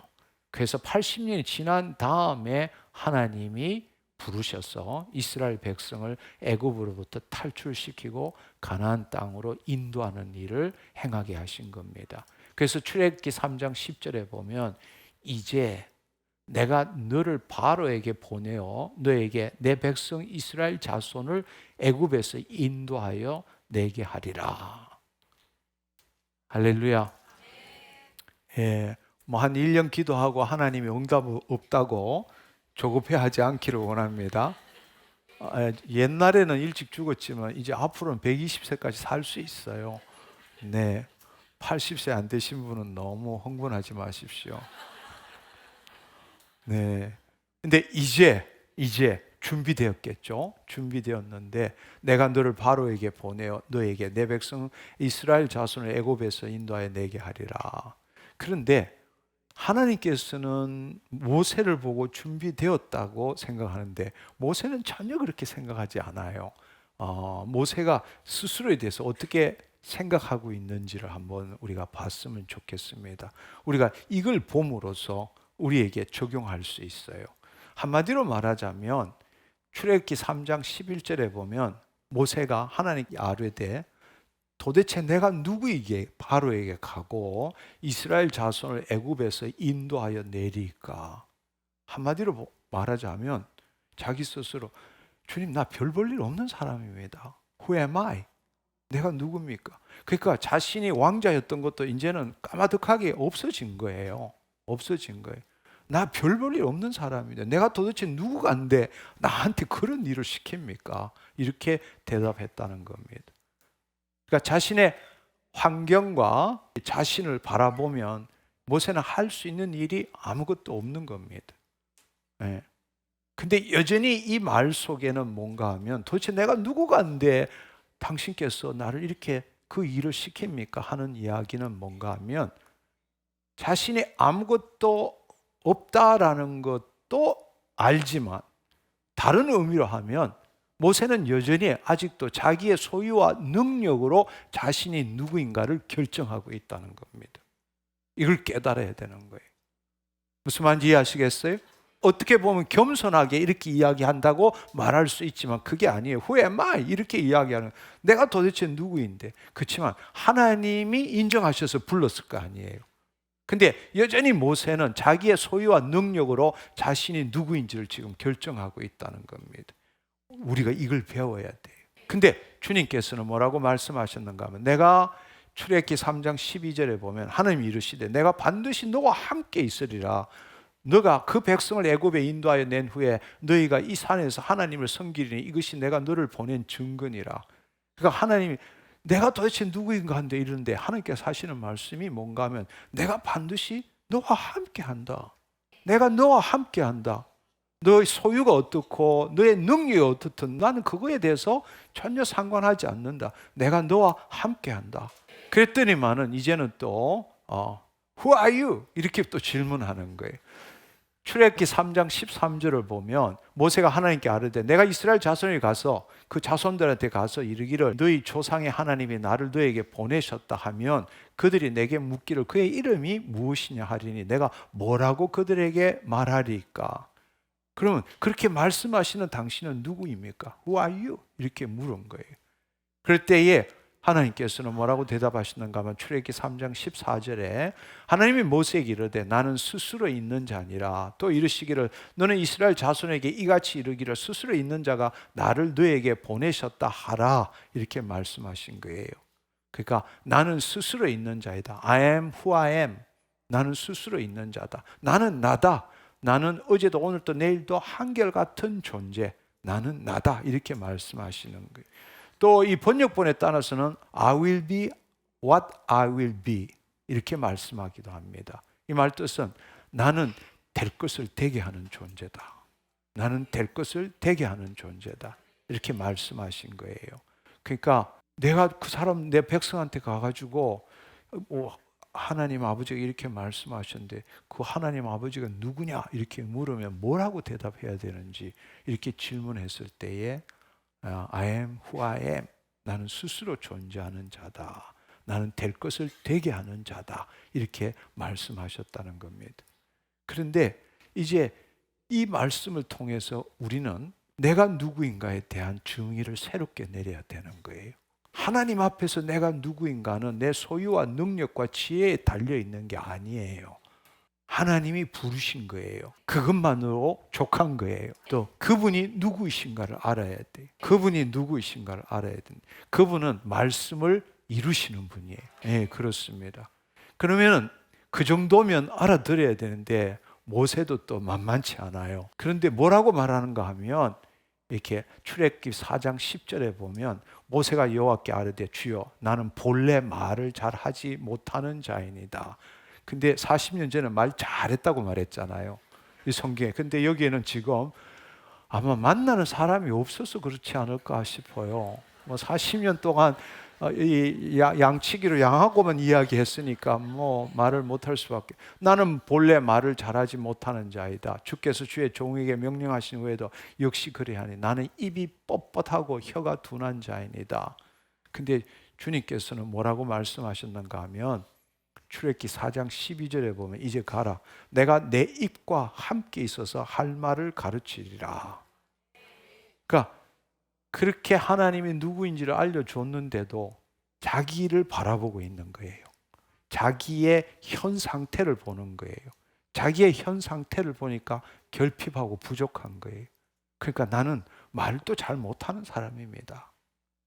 그래서 80년이 지난 다음에 하나님이 부르셔서 이스라엘 백성을 애굽으로부터 탈출시키고 가나안 땅으로 인도하는 일을 행하게 하신 겁니다. 그래서 출애굽기 3장 10절에 보면 이제 내가 너를 바로에게 보내어 너에게 내 백성 이스라엘 자손을 애굽에서 인도하여 내게 하리라. 할렐루야. 예, 뭐 한 1년 기도하고 하나님이 응답 없다고 조급해하지 않기를 원합니다. 옛날에는 일찍 죽었지만 이제 앞으로는 120세까지 살 수 있어요. 네, 80세 안 되신 분은 너무 흥분하지 마십시오. 네. 근데 이제 준비되었겠죠. 준비되었는데 내가 너를 바로에게 보내어 너에게 내 백성 이스라엘 자손을 애굽에서 인도하여 내게 하리라. 그런데 하나님께서는 모세를 보고 준비되었다고 생각하는데 모세는 전혀 그렇게 생각하지 않아요. 모세가 스스로에 대해서 어떻게 생각하고 있는지를 한번 우리가 봤으면 좋겠습니다. 우리가 이걸 봄으로써 우리에게 적용할 수 있어요. 한마디로 말하자면 출애굽기 3장 11절에 보면 모세가 하나님께 아뢰되 도대체 내가 누구에게 바로에게 가고 이스라엘 자손을 애굽에서 인도하여 내리까? 한마디로 말하자면 자기 스스로 주님 나 별 볼 일 없는 사람입니다. Who am I? 내가 누굽니까? 그러니까 자신이 왕자였던 것도 이제는 까마득하게 없어진 거예요. 없어진 거예요. 나 별 볼 일 없는 사람이다. 내가 도대체 누구간데 나한테 그런 일을 시킵니까? 이렇게 대답했다는 겁니다. 그러니까 자신의 환경과 자신을 바라보면 모세는 할 수 있는 일이 아무것도 없는 겁니다. 네. 근데 여전히 이 말 속에는 뭔가 하면 도대체 내가 누구간데 당신께서 나를 이렇게 그 일을 시킵니까? 하는 이야기는 뭔가 하면 자신이 아무것도 없다라는 것도 알지만 다른 의미로 하면 모세는 여전히 아직도 자기의 소유와 능력으로 자신이 누구인가를 결정하고 있다는 겁니다. 이걸 깨달아야 되는 거예요. 무슨 말인지 이해하시겠어요? 어떻게 보면 겸손하게 이렇게 이야기한다고 말할 수 있지만 그게 아니에요. Who am I? 이렇게 이야기하는 내가 도대체 누구인데. 그렇지만 하나님이 인정하셔서 불렀을 거 아니에요. 근데 여전히 모세는 자기의 소유와 능력으로 자신이 누구인지를 지금 결정하고 있다는 겁니다. 우리가 이걸 배워야 돼요. 근데 주님께서는 뭐라고 말씀하셨는가 하면 내가 출애굽기 3장 12절에 보면 하나님이 이르시되 내가 반드시 너와 함께 있으리라. 너가 그 백성을 애굽에 인도하여 낸 후에 너희가 이 산에서 하나님을 섬기리니 이것이 내가 너를 보낸 증거니라. 그러니까 하나님이 내가 도대체 누구인가 한데 이러는데 하나님께서 하시는 말씀이 뭔가 하면 내가 반드시 너와 함께 한다. 내가 너와 함께 한다. 너의 소유가 어떻고 너의 능력이 어떻든 나는 그거에 대해서 전혀 상관하지 않는다. 내가 너와 함께 한다. 그랬더니만은 이제는 또 Who are you? 이렇게 또 질문하는 거예요. 출애굽기 3장 13절을 보면 모세가 하나님께 아뢰되 내가 이스라엘 자손에 가서 그 자손들한테 가서 이르기를 너희 조상의 하나님이 나를 너에게 보내셨다 하면 그들이 내게 묻기를 그의 이름이 무엇이냐 하리니 내가 뭐라고 그들에게 말하리까? 그러면 그렇게 말씀하시는 당신은 누구입니까? Who are you? 이렇게 물은 거예요. 그럴 때에 하나님께서는 뭐라고 대답하시는가 하면 출애굽기 3장 14절에 하나님이 모세에게 이르되 나는 스스로 있는 자니라. 또 이르시기를 너는 이스라엘 자손에게 이같이 이르기를 스스로 있는 자가 나를 너에게 보내셨다 하라. 이렇게 말씀하신 거예요. 그러니까 나는 스스로 있는 자이다. I am who I am. 나는 스스로 있는 자다. 나는 나다. 나는 어제도 오늘도 내일도 한결같은 존재. 나는 나다. 이렇게 말씀하시는 거예요. 또 이 번역본에 따라서는 I will be what I will be 이렇게 말씀하기도 합니다. 이 말 뜻은 나는 될 것을 되게 하는 존재다. 나는 될 것을 되게 하는 존재다. 이렇게 말씀하신 거예요. 그러니까 내가 그 사람 내 백성한테 가가지고 하나님 아버지가 이렇게 말씀하셨는데 그 하나님 아버지가 누구냐 이렇게 물으면 뭐라고 대답해야 되는지 이렇게 질문했을 때에 I am who I am. 나는 스스로 존재하는 자다. 나는 될 것을 되게 하는 자다. 이렇게 말씀하셨다는 겁니다. 그런데 이제 이 말씀을 통해서 우리는 내가 누구인가에 대한 정의를 새롭게 내려야 되는 거예요. 하나님 앞에서 내가 누구인가는 내 소유와 능력과 지혜에 달려있는 게 아니에요. 하나님이 부르신 거예요. 그것만으로 족한 거예요. 또 그분이 누구이신가를 알아야 돼요. 그분이 누구이신가를 알아야 돼요. 그분은 말씀을 이루시는 분이에요. 네, 그렇습니다. 그러면 그 정도면 알아들어야 되는데 모세도 또 만만치 않아요. 그런데 뭐라고 말하는가 하면 이렇게 출애굽기 4장 10절에 보면 모세가 여호와께 아뢰되 주여 나는 본래 말을 잘 하지 못하는 자이니다. 근데 40년 전에 말 잘했다고 말했잖아요. 이 성경에. 근데 여기에는 지금 아마 만나는 사람이 없어서 그렇지 않을까 싶어요. 뭐 40년 동안 이 양치기로 양하고만 이야기했으니까 뭐 말을 못할 수밖에. 나는 본래 말을 잘하지 못하는 자이다. 주께서 주의 종에게 명령하신 후에도 역시 그리하니 나는 입이 뻣뻣하고 혀가 둔한 자이니다. 근데 주님께서는 뭐라고 말씀하셨는가 하면 출애굽기 4장 12절에 보면 이제 가라. 내가 내 입과 함께 있어서 할 말을 가르치리라. 그러니까 그렇게 하나님이 누구인지를 알려줬는데도 자기를 바라보고 있는 거예요. 자기의 현 상태를 보는 거예요. 자기의 현 상태를 보니까 결핍하고 부족한 거예요. 그러니까 나는 말도 잘 못하는 사람입니다.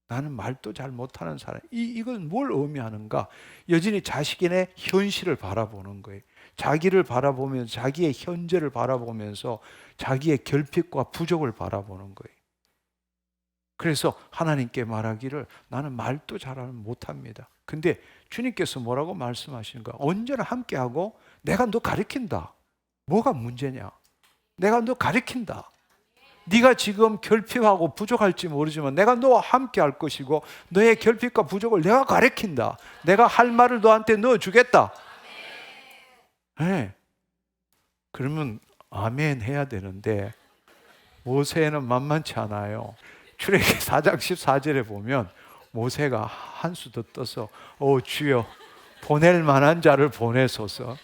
나는 말도 잘 못하는 사람. 이건 뭘 의미하는가? 여전히 자신의 현실을 바라보는 거예요. 자기를 바라보면서 자기의 현재를 바라보면서 자기의 결핍과 부족을 바라보는 거예요. 그래서 하나님께 말하기를 나는 말도 잘 못합니다. 근데 주님께서 뭐라고 말씀하시는가? 언제나 함께하고 내가 너 가르친다. 뭐가 문제냐? 내가 너 가르친다. 네가 지금 결핍하고 부족할지 모르지만 내가 너와 함께 할 것이고 너의 결핍과 부족을 내가 가르친다. 내가 할 말을 너한테 넣어주겠다. 네. 그러면 아멘 해야 되는데 모세는 만만치 않아요. 출애굽기 4장 14절에 보면 모세가 한 수 더 떠서 주여 보낼 만한 자를 보내소서.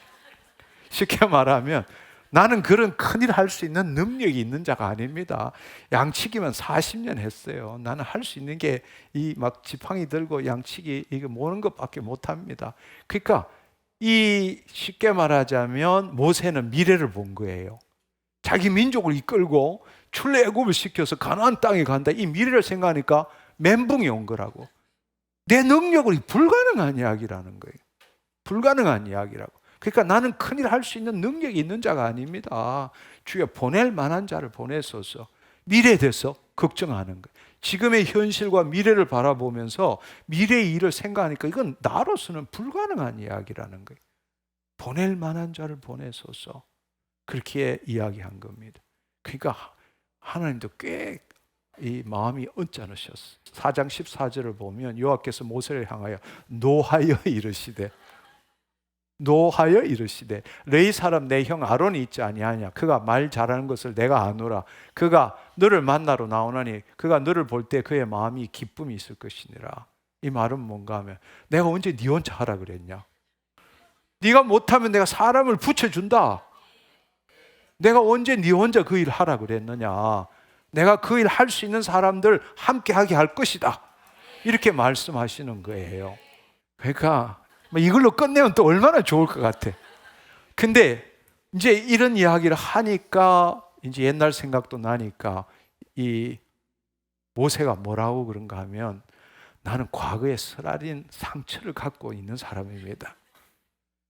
쉽게 말하면 나는 그런 큰일 할 수 있는 능력이 있는 자가 아닙니다. 양치기만 40년 했어요. 나는 할 수 있는 게 이 막 지팡이 들고 양치기 이거 모는 것밖에 못 합니다. 그러니까 이 쉽게 말하자면 모세는 미래를 본 거예요. 자기 민족을 이끌고 출애굽을 시켜서 가나안 땅에 간다. 이 미래를 생각하니까 멘붕이 온 거라고. 내 능력으로 불가능한 이야기라는 거예요. 불가능한 이야기라고. 그러니까 나는 큰일 할 수 있는 능력이 있는 자가 아닙니다. 주여 보낼 만한 자를 보내소서. 미래에 대해서 걱정하는 거예요. 지금의 현실과 미래를 바라보면서 미래의 일을 생각하니까 이건 나로서는 불가능한 이야기라는 거예요. 보낼 만한 자를 보내소서. 그렇게 이야기한 겁니다. 그러니까 하나님도 꽤 이 마음이 언짢으셨어요. 4장 14절을 보면 여호와께서 모세를 향하여 노하여 이르시되 레위 사람 내 형 아론이 있지 아니하냐. 그가 말 잘하는 것을 내가 아노라. 그가 너를 만나러 나오나니 그가 너를 볼 때 그의 마음이 기쁨이 있을 것이니라. 이 말은 뭔가 하면 내가 언제 네 혼자 하라 그랬냐. 네가 못하면 내가 사람을 붙여준다. 내가 언제 네 혼자 그 일을 하라 그랬느냐. 내가 그 일 할 수 있는 사람들 함께 하게 할 것이다. 이렇게 말씀하시는 거예요. 그러니까 이걸로 끝내면 또 얼마나 좋을 것 같아. 근데 이제 이런 이야기를 하니까 이제 옛날 생각도 나니까 이 모세가 뭐라고 그런가 하면 나는 과거에 쓰라린 상처를 갖고 있는 사람입니다.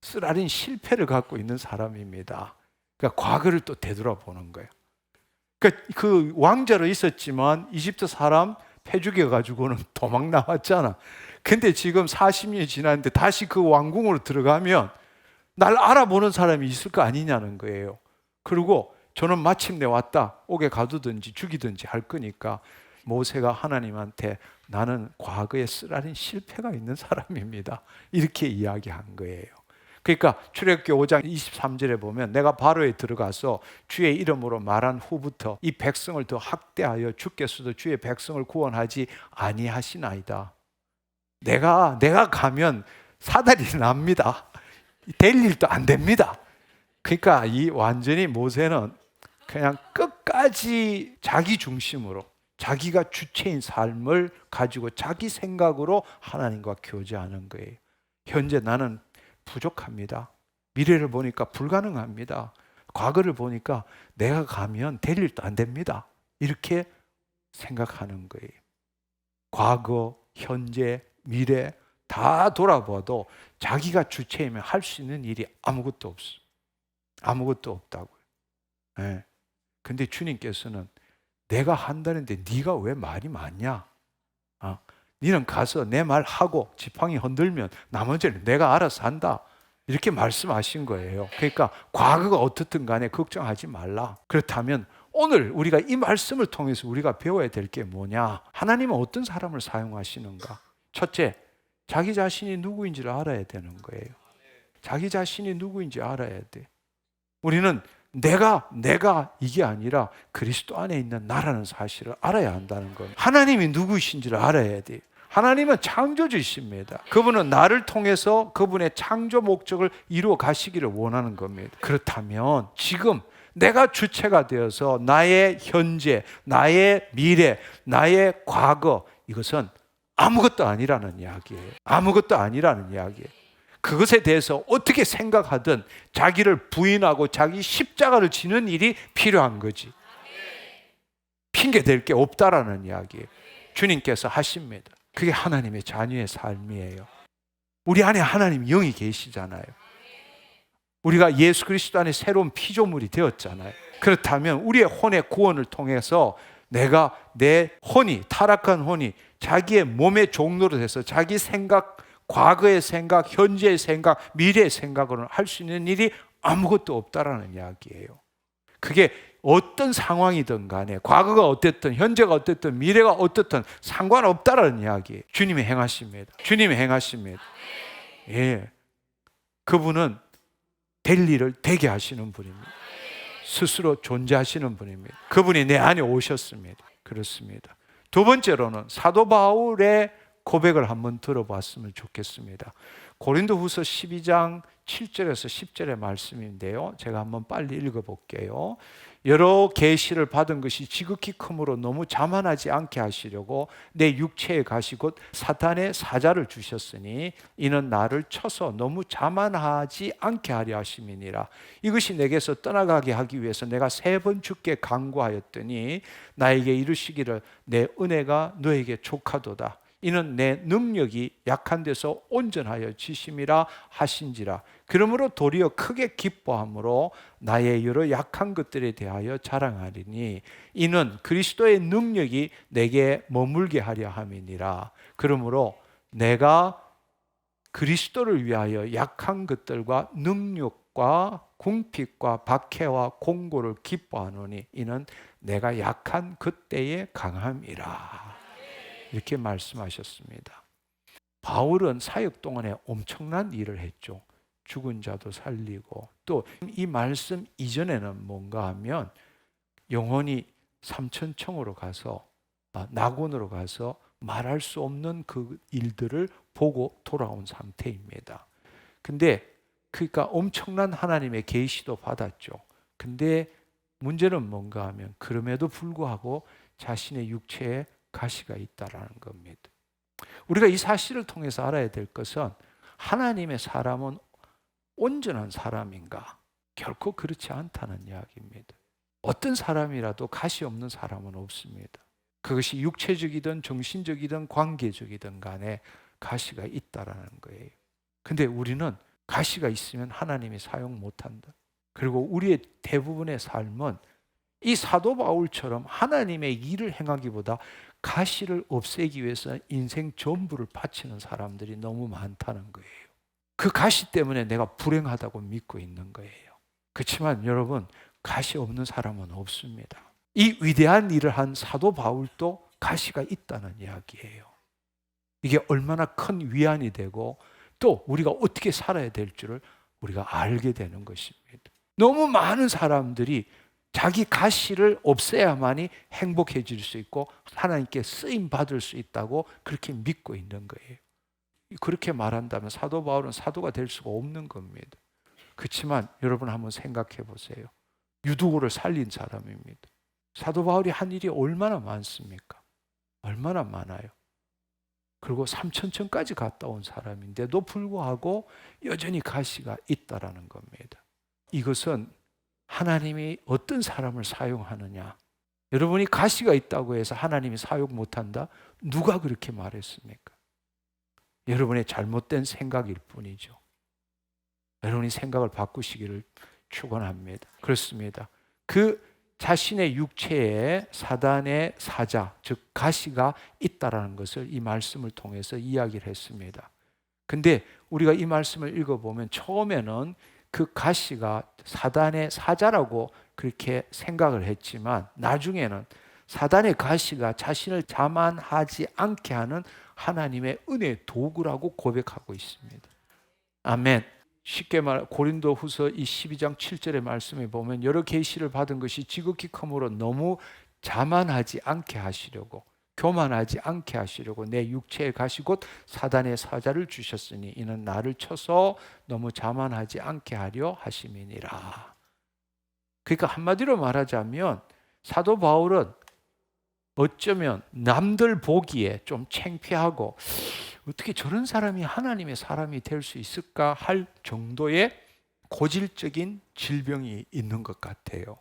쓰라린 실패를 갖고 있는 사람입니다. 그러니까 과거를 또 되돌아보는 거예요. 그러니까 그 왕자로 있었지만 이집트 사람 패죽여 가지고는 도망 나왔잖아. 근데 지금 40년이 지났는데 다시 그 왕궁으로 들어가면 날 알아보는 사람이 있을 거 아니냐는 거예요. 그리고 저는 마침내 왔다. 옥에 가두든지 죽이든지 할 거니까 모세가 하나님한테 나는 과거에 쓰라린 실패가 있는 사람입니다. 이렇게 이야기한 거예요. 그러니까 출애굽기 5장 23절에 보면 내가 바로에 들어가서 주의 이름으로 말한 후부터 이 백성을 더 학대하여 주께서도 주의 백성을 구원하지 아니하시나이다. 내가 가면 사달이 납니다. 될 일도 안 됩니다. 그러니까 이 완전히 모세는 그냥 끝까지 자기 중심으로 자기가 주체인 삶을 가지고 자기 생각으로 하나님과 교제하는 거예요. 현재 나는 부족합니다. 미래를 보니까 불가능합니다. 과거를 보니까 내가 가면 될 일도 안 됩니다. 이렇게 생각하는 거예요. 과거, 현재, 미래 다 돌아봐도 자기가 주체이면 할 수 있는 일이 아무것도 없어. 아무것도 없다고요. 네. 근데 주님께서는 내가 한다는데 네가 왜 말이 많냐? 너는 가서 내 말 하고 지팡이 흔들면 나머지는 내가 알아서 한다. 이렇게 말씀하신 거예요. 그러니까 과거가 어떻든 간에 걱정하지 말라. 그렇다면 오늘 우리가 이 말씀을 통해서 우리가 배워야 될 게 뭐냐? 하나님은 어떤 사람을 사용하시는가? 첫째, 자기 자신이 누구인지를 알아야 되는 거예요. 자기 자신이 누구인지 알아야 돼. 우리는 내가 이게 아니라 그리스도 안에 있는 나라는 사실을 알아야 한다는 거예요. 하나님이 누구이신지를 알아야 돼. 하나님은 창조주이십니다. 그분은 나를 통해서 그분의 창조 목적을 이루어 가시기를 원하는 겁니다. 그렇다면 지금 내가 주체가 되어서 나의 현재, 나의 미래, 나의 과거, 이것은 아무것도 아니라는 이야기예요. 아무것도 아니라는 이야기예요. 그것에 대해서 어떻게 생각하든 자기를 부인하고 자기 십자가를 지는 일이 필요한 거지. 핑계 댈 게 없다라는 이야기예요. 주님께서 하십니다. 그게 하나님의 자녀의 삶이에요. 우리 안에 하나님 영이 계시잖아요. 우리가 예수 그리스도 안에 새로운 피조물이 되었잖아요. 그렇다면 우리의 혼의 구원을 통해서 내가 내 혼이, 타락한 혼이 자기의 몸의 종로로 돼서 자기 생각, 과거의 생각, 현재의 생각, 미래의 생각으로는 할 수 있는 일이 아무것도 없다라는 이야기예요. 그게 어떤 상황이든 간에 과거가 어땠든 현재가 어땠든 미래가 어떻든 상관없다라는 이야기예요. 주님이 행하십니다. 주님이 행하십니다. 예, 그분은 될 일을 되게 하시는 분입니다. 스스로 존재하시는 분입니다. 그분이 내 안에 오셨습니다. 그렇습니다. 두 번째로는 사도 바울의 고백을 한번 들어봤으면 좋겠습니다. 고린도후서 12장 7절에서 10절의 말씀인데요. 제가 한번 빨리 읽어볼게요. 여러 계시를 받은 것이 지극히 크므로 너무 자만하지 않게 하시려고 내 육체에 가시 곧 사탄의 사자를 주셨으니 이는 나를 쳐서 너무 자만하지 않게 하려 하심이니라. 이것이 내게서 떠나가게 하기 위해서 내가 3번 주께 간구하였더니 나에게 이르시기를 내 은혜가 너에게 족하도다. 이는 내 능력이 약한 데서 온전하여 지심이라 하신지라. 그러므로 도리어 크게 기뻐함으로 나의 여러 약한 것들에 대하여 자랑하리니 이는 그리스도의 능력이 내게 머물게 하려 함이니라. 그러므로 내가 그리스도를 위하여 약한 것들과 능력과 궁핍과 박해와 공고를 기뻐하노니 이는 내가 약한 그때의 강함이라. 이렇게 말씀하셨습니다. 바울은 사역 동안에 엄청난 일을 했죠. 죽은 자도 살리고 또 이 말씀 이전에는 뭔가 하면 영혼이 삼천청으로 가서 낙원으로 가서 말할 수 없는 그 일들을 보고 돌아온 상태입니다. 근데 그러니까 엄청난 하나님의 계시도 받았죠. 근데 문제는 뭔가 하면 그럼에도 불구하고 자신의 육체에 가시가 있다라는 겁니다. 우리가 이 사실을 통해서 알아야 될 것은 하나님의 사람은 온전한 사람인가? 결코 그렇지 않다는 이야기입니다. 어떤 사람이라도 가시 없는 사람은 없습니다. 그것이 육체적이든 정신적이든 관계적이든 간에 가시가 있다라는 거예요. 근데 우리는 가시가 있으면 하나님이 사용 못한다. 그리고 우리의 대부분의 삶은 이 사도 바울처럼 하나님의 일을 행하기보다 가시를 없애기 위해서 인생 전부를 바치는 사람들이 너무 많다는 거예요. 그 가시 때문에 내가 불행하다고 믿고 있는 거예요. 그렇지만 여러분, 가시 없는 사람은 없습니다. 이 위대한 일을 한 사도 바울도 가시가 있다는 이야기예요. 이게 얼마나 큰 위안이 되고 또 우리가 어떻게 살아야 될 줄을 우리가 알게 되는 것입니다. 너무 많은 사람들이 자기 가시를 없애야만이 행복해질 수 있고 하나님께 쓰임 받을 수 있다고 그렇게 믿고 있는 거예요. 그렇게 말한다면 사도 바울은 사도가 될 수가 없는 겁니다. 그렇지만 여러분 한번 생각해 보세요. 유두고를 살린 사람입니다. 사도 바울이 한 일이 얼마나 많습니까? 얼마나 많아요. 그리고 3,000층까지 갔다 온 사람인데도 불구하고 여전히 가시가 있다라는 겁니다. 이것은 하나님이 어떤 사람을 사용하느냐. 여러분이 가시가 있다고 해서 하나님이 사용 못한다? 누가 그렇게 말했습니까? 여러분의 잘못된 생각일 뿐이죠. 여러분이 생각을 바꾸시기를 축원합니다. 그렇습니다. 그 자신의 육체에 사단의 사자, 즉 가시가 있다라는 것을 이 말씀을 통해서 이야기를 했습니다. 근데 우리가 이 말씀을 읽어보면 처음에는 그 가시가 사단의 사자라고 그렇게 생각을 했지만 나중에는 사단의 가시가 자신을 자만하지 않게 하는 하나님의 은혜의 도구라고 고백하고 있습니다. 아멘. 쉽게 말 고린도후서 이 12장 7절의 말씀에 보면 여러 계시를 받은 것이 지극히 크므로 너무 자만하지 않게 하시려고 교만하지 않게 하시려고 내 육체의 가시 곧 사단의 사자를 주셨으니 이는 나를 쳐서 너무 자만하지 않게 하려 하심이니라. 그러니까 한마디로 말하자면 사도 바울은 어쩌면 남들 보기에 좀 창피하고 어떻게 저런 사람이 하나님의 사람이 될 수 있을까 할 정도의 고질적인 질병이 있는 것 같아요.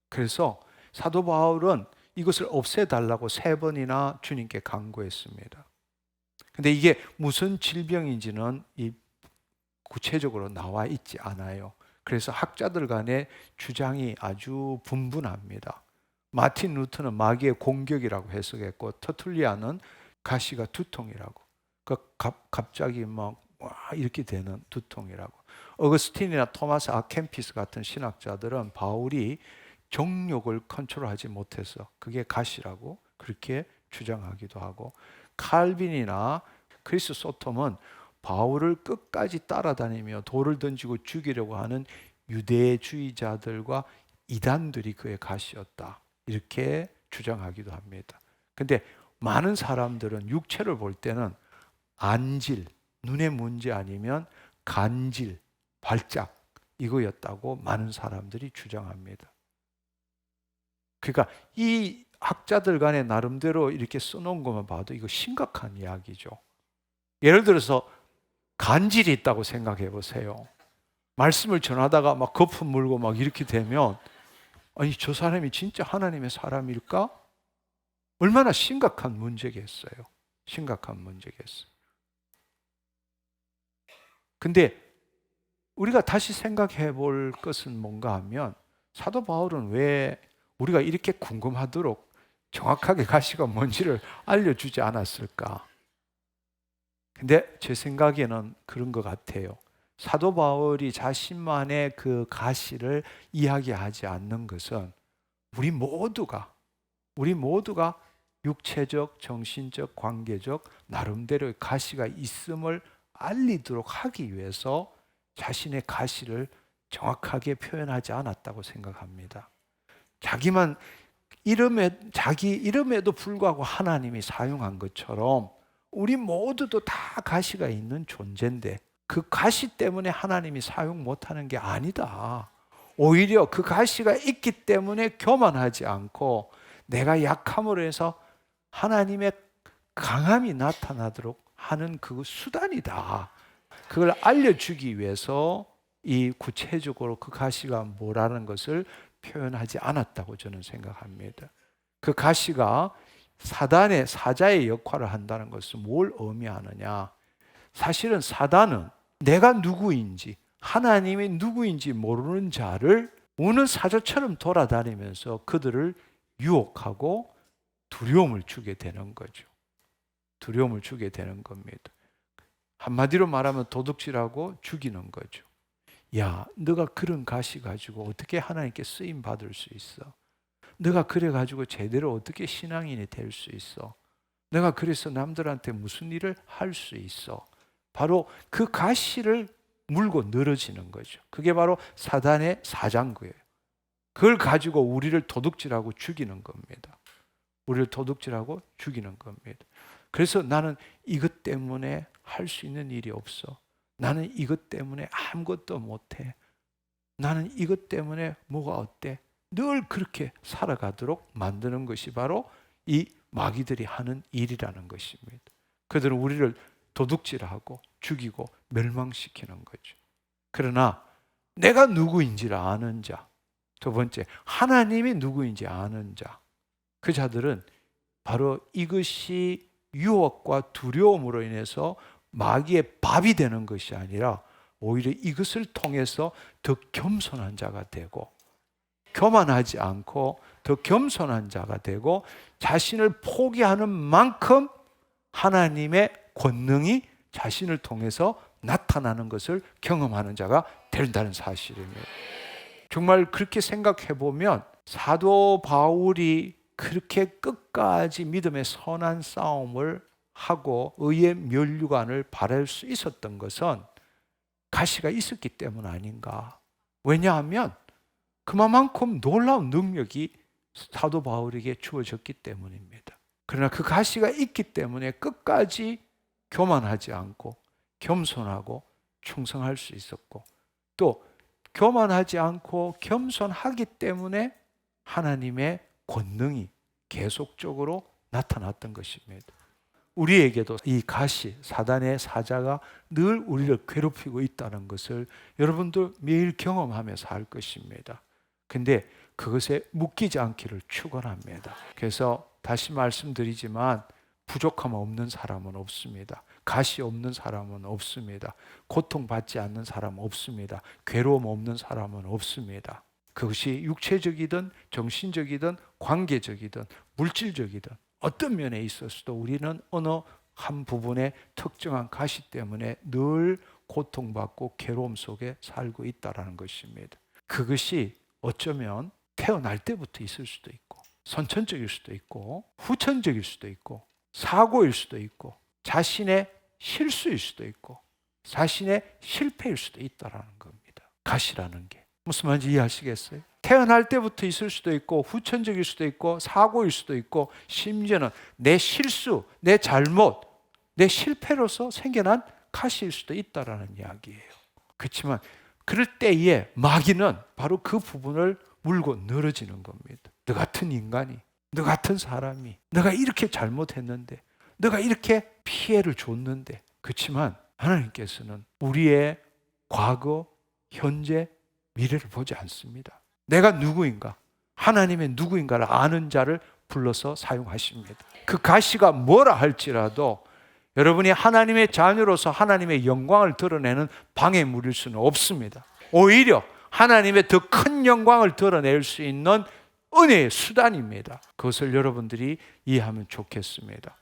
그래서 사도 바울은 이것을 없애달라고 3번이나 주님께 간구했습니다. 근데 이게 무슨 질병인지는 구체적으로 나와 있지 않아요. 그래서 학자들 간의 주장이 아주 분분합니다. 마틴 루터는 마귀의 공격이라고 해석했고 터툴리아는 가시가 두통이라고. 갑자기 막 이렇게 되는 두통이라고. 어거스틴이나 토마스 아켄피스 같은 신학자들은 바울이 정욕을 컨트롤하지 못해서 그게 가시라고 그렇게 주장하기도 하고, 칼빈이나 크리스 소톰은 바울을 끝까지 따라다니며 돌을 던지고 죽이려고 하는 유대주의자들과 이단들이 그의 가시였다 이렇게 주장하기도 합니다. 근데 많은 사람들은 육체를 볼 때는 안질, 눈의 문제 아니면 간질, 발작 이거였다고 많은 사람들이 주장합니다. 그러니까 이 학자들 간에 나름대로 이렇게 써놓은 것만 봐도 이거 심각한 이야기죠. 예를 들어서 간질이 있다고 생각해 보세요. 말씀을 전하다가 막 거품 물고 막 이렇게 되면 아니 저 사람이 진짜 하나님의 사람일까? 얼마나 심각한 문제겠어요. 심각한 문제겠어요. 근데 우리가 다시 생각해 볼 것은 뭔가 하면 사도 바울은 왜 우리가 이렇게 궁금하도록 정확하게 가시가 뭔지를 알려주지 않았을까? 근데 제 생각에는 그런 것 같아요. 사도 바울이 자신만의 그 가시를 이야기하지 않는 것은 우리 모두가 육체적, 정신적, 관계적 나름대로의 가시가 있음을 알리도록 하기 위해서 자신의 가시를 정확하게 표현하지 않았다고 생각합니다. 자기 이름에도 불구하고 하나님이 사용한 것처럼 우리 모두도 다 가시가 있는 존재인데 그 가시 때문에 하나님이 사용 못하는 게 아니다. 오히려 그 가시가 있기 때문에 교만하지 않고 내가 약함으로 해서 하나님의 강함이 나타나도록 하는 그 수단이다. 그걸 알려주기 위해서 이 구체적으로 그 가시가 뭐라는 것을 표현하지 않았다고 저는 생각합니다. 그 가시가 사단의 사자의 역할을 한다는 것은 뭘 의미하느냐? 사실은 사단은 내가 누구인지 하나님이 누구인지 모르는 자를 우는 사자처럼 돌아다니면서 그들을 유혹하고 두려움을 주게 되는 거죠. 두려움을 주게 되는 겁니다. 한마디로 말하면 도둑질하고 죽이는 거죠. 야, 너가 그런 가시 가지고 어떻게 하나님께 쓰임 받을 수 있어? 너가 그래 가지고 제대로 어떻게 신앙인이 될 수 있어? 너가 그래서 남들한테 무슨 일을 할 수 있어? 바로 그 가시를 물고 늘어지는 거죠. 그게 바로 사단의 사자인 거예요. 그걸 가지고 우리를 도둑질하고 죽이는 겁니다. 우리를 도둑질하고 죽이는 겁니다. 그래서 나는 이것 때문에 할 수 있는 일이 없어. 나는 이것 때문에 아무것도 못해. 나는 이것 때문에 뭐가 어때? 늘 그렇게 살아가도록 만드는 것이 바로 이 마귀들이 하는 일이라는 것입니다. 그들은 우리를 도둑질하고 죽이고 멸망시키는 거죠. 그러나 내가 누구인지를 아는 자, 두 번째 하나님이 누구인지 아는 자, 그 자들은 바로 이것이 유혹과 두려움으로 인해서 마귀의 밥이 되는 것이 아니라 오히려 이것을 통해서 더 겸손한 자가 되고 교만하지 않고 더 겸손한 자가 되고 자신을 포기하는 만큼 하나님의 권능이 자신을 통해서 나타나는 것을 경험하는 자가 된다는 사실입니다. 정말 그렇게 생각해 보면 사도 바울이 그렇게 끝까지 믿음의 선한 싸움을 하고 의의 면류관을 바랄 수 있었던 것은 가시가 있었기 때문 아닌가. 왜냐하면 그만큼 놀라운 능력이 사도 바울에게 주어졌기 때문입니다. 그러나 그 가시가 있기 때문에 끝까지 교만하지 않고 겸손하고 충성할 수 있었고, 또 교만하지 않고 겸손하기 때문에 하나님의 권능이 계속적으로 나타났던 것입니다. 우리에게도 이 가시, 사단의 사자가 늘 우리를 괴롭히고 있다는 것을 여러분도 매일 경험하며 살 것입니다. 근데 그것에 묶이지 않기를 축원합니다. 그래서 다시 말씀드리지만 부족함 없는 사람은 없습니다. 가시 없는 사람은 없습니다. 고통받지 않는 사람은 없습니다. 괴로움 없는 사람은 없습니다. 그것이 육체적이든 정신적이든 관계적이든 물질적이든 어떤 면에 있어서도 우리는 어느 한 부분의 특정한 가시 때문에 늘 고통받고 괴로움 속에 살고 있다는 것입니다. 그것이 어쩌면 태어날 때부터 있을 수도 있고, 선천적일 수도 있고, 후천적일 수도 있고, 사고일 수도 있고, 자신의 실수일 수도 있고, 자신의 실패일 수도 있다는 겁니다. 가시라는 게 무슨 말인지 이해하시겠어요? 태어날 때부터 있을 수도 있고, 후천적일 수도 있고, 사고일 수도 있고, 심지어는 내 실수, 내 잘못, 내 실패로서 생겨난 가시일 수도 있다는 이야기예요. 그렇지만 그럴 때에 마귀는 바로 그 부분을 물고 늘어지는 겁니다. 너 같은 인간이, 너 같은 사람이, 너가 이렇게 잘못했는데, 너가 이렇게 피해를 줬는데. 그렇지만 하나님께서는 우리의 과거, 현재, 미래를 보지 않습니다. 내가 누구인가, 하나님의 누구인가를 아는 자를 불러서 사용하십니다. 그 가시가 뭐라 할지라도 여러분이 하나님의 자녀로서 하나님의 영광을 드러내는 방해물일 수는 없습니다. 오히려 하나님의 더 큰 영광을 드러낼 수 있는 은혜의 수단입니다. 그것을 여러분들이 이해하면 좋겠습니다.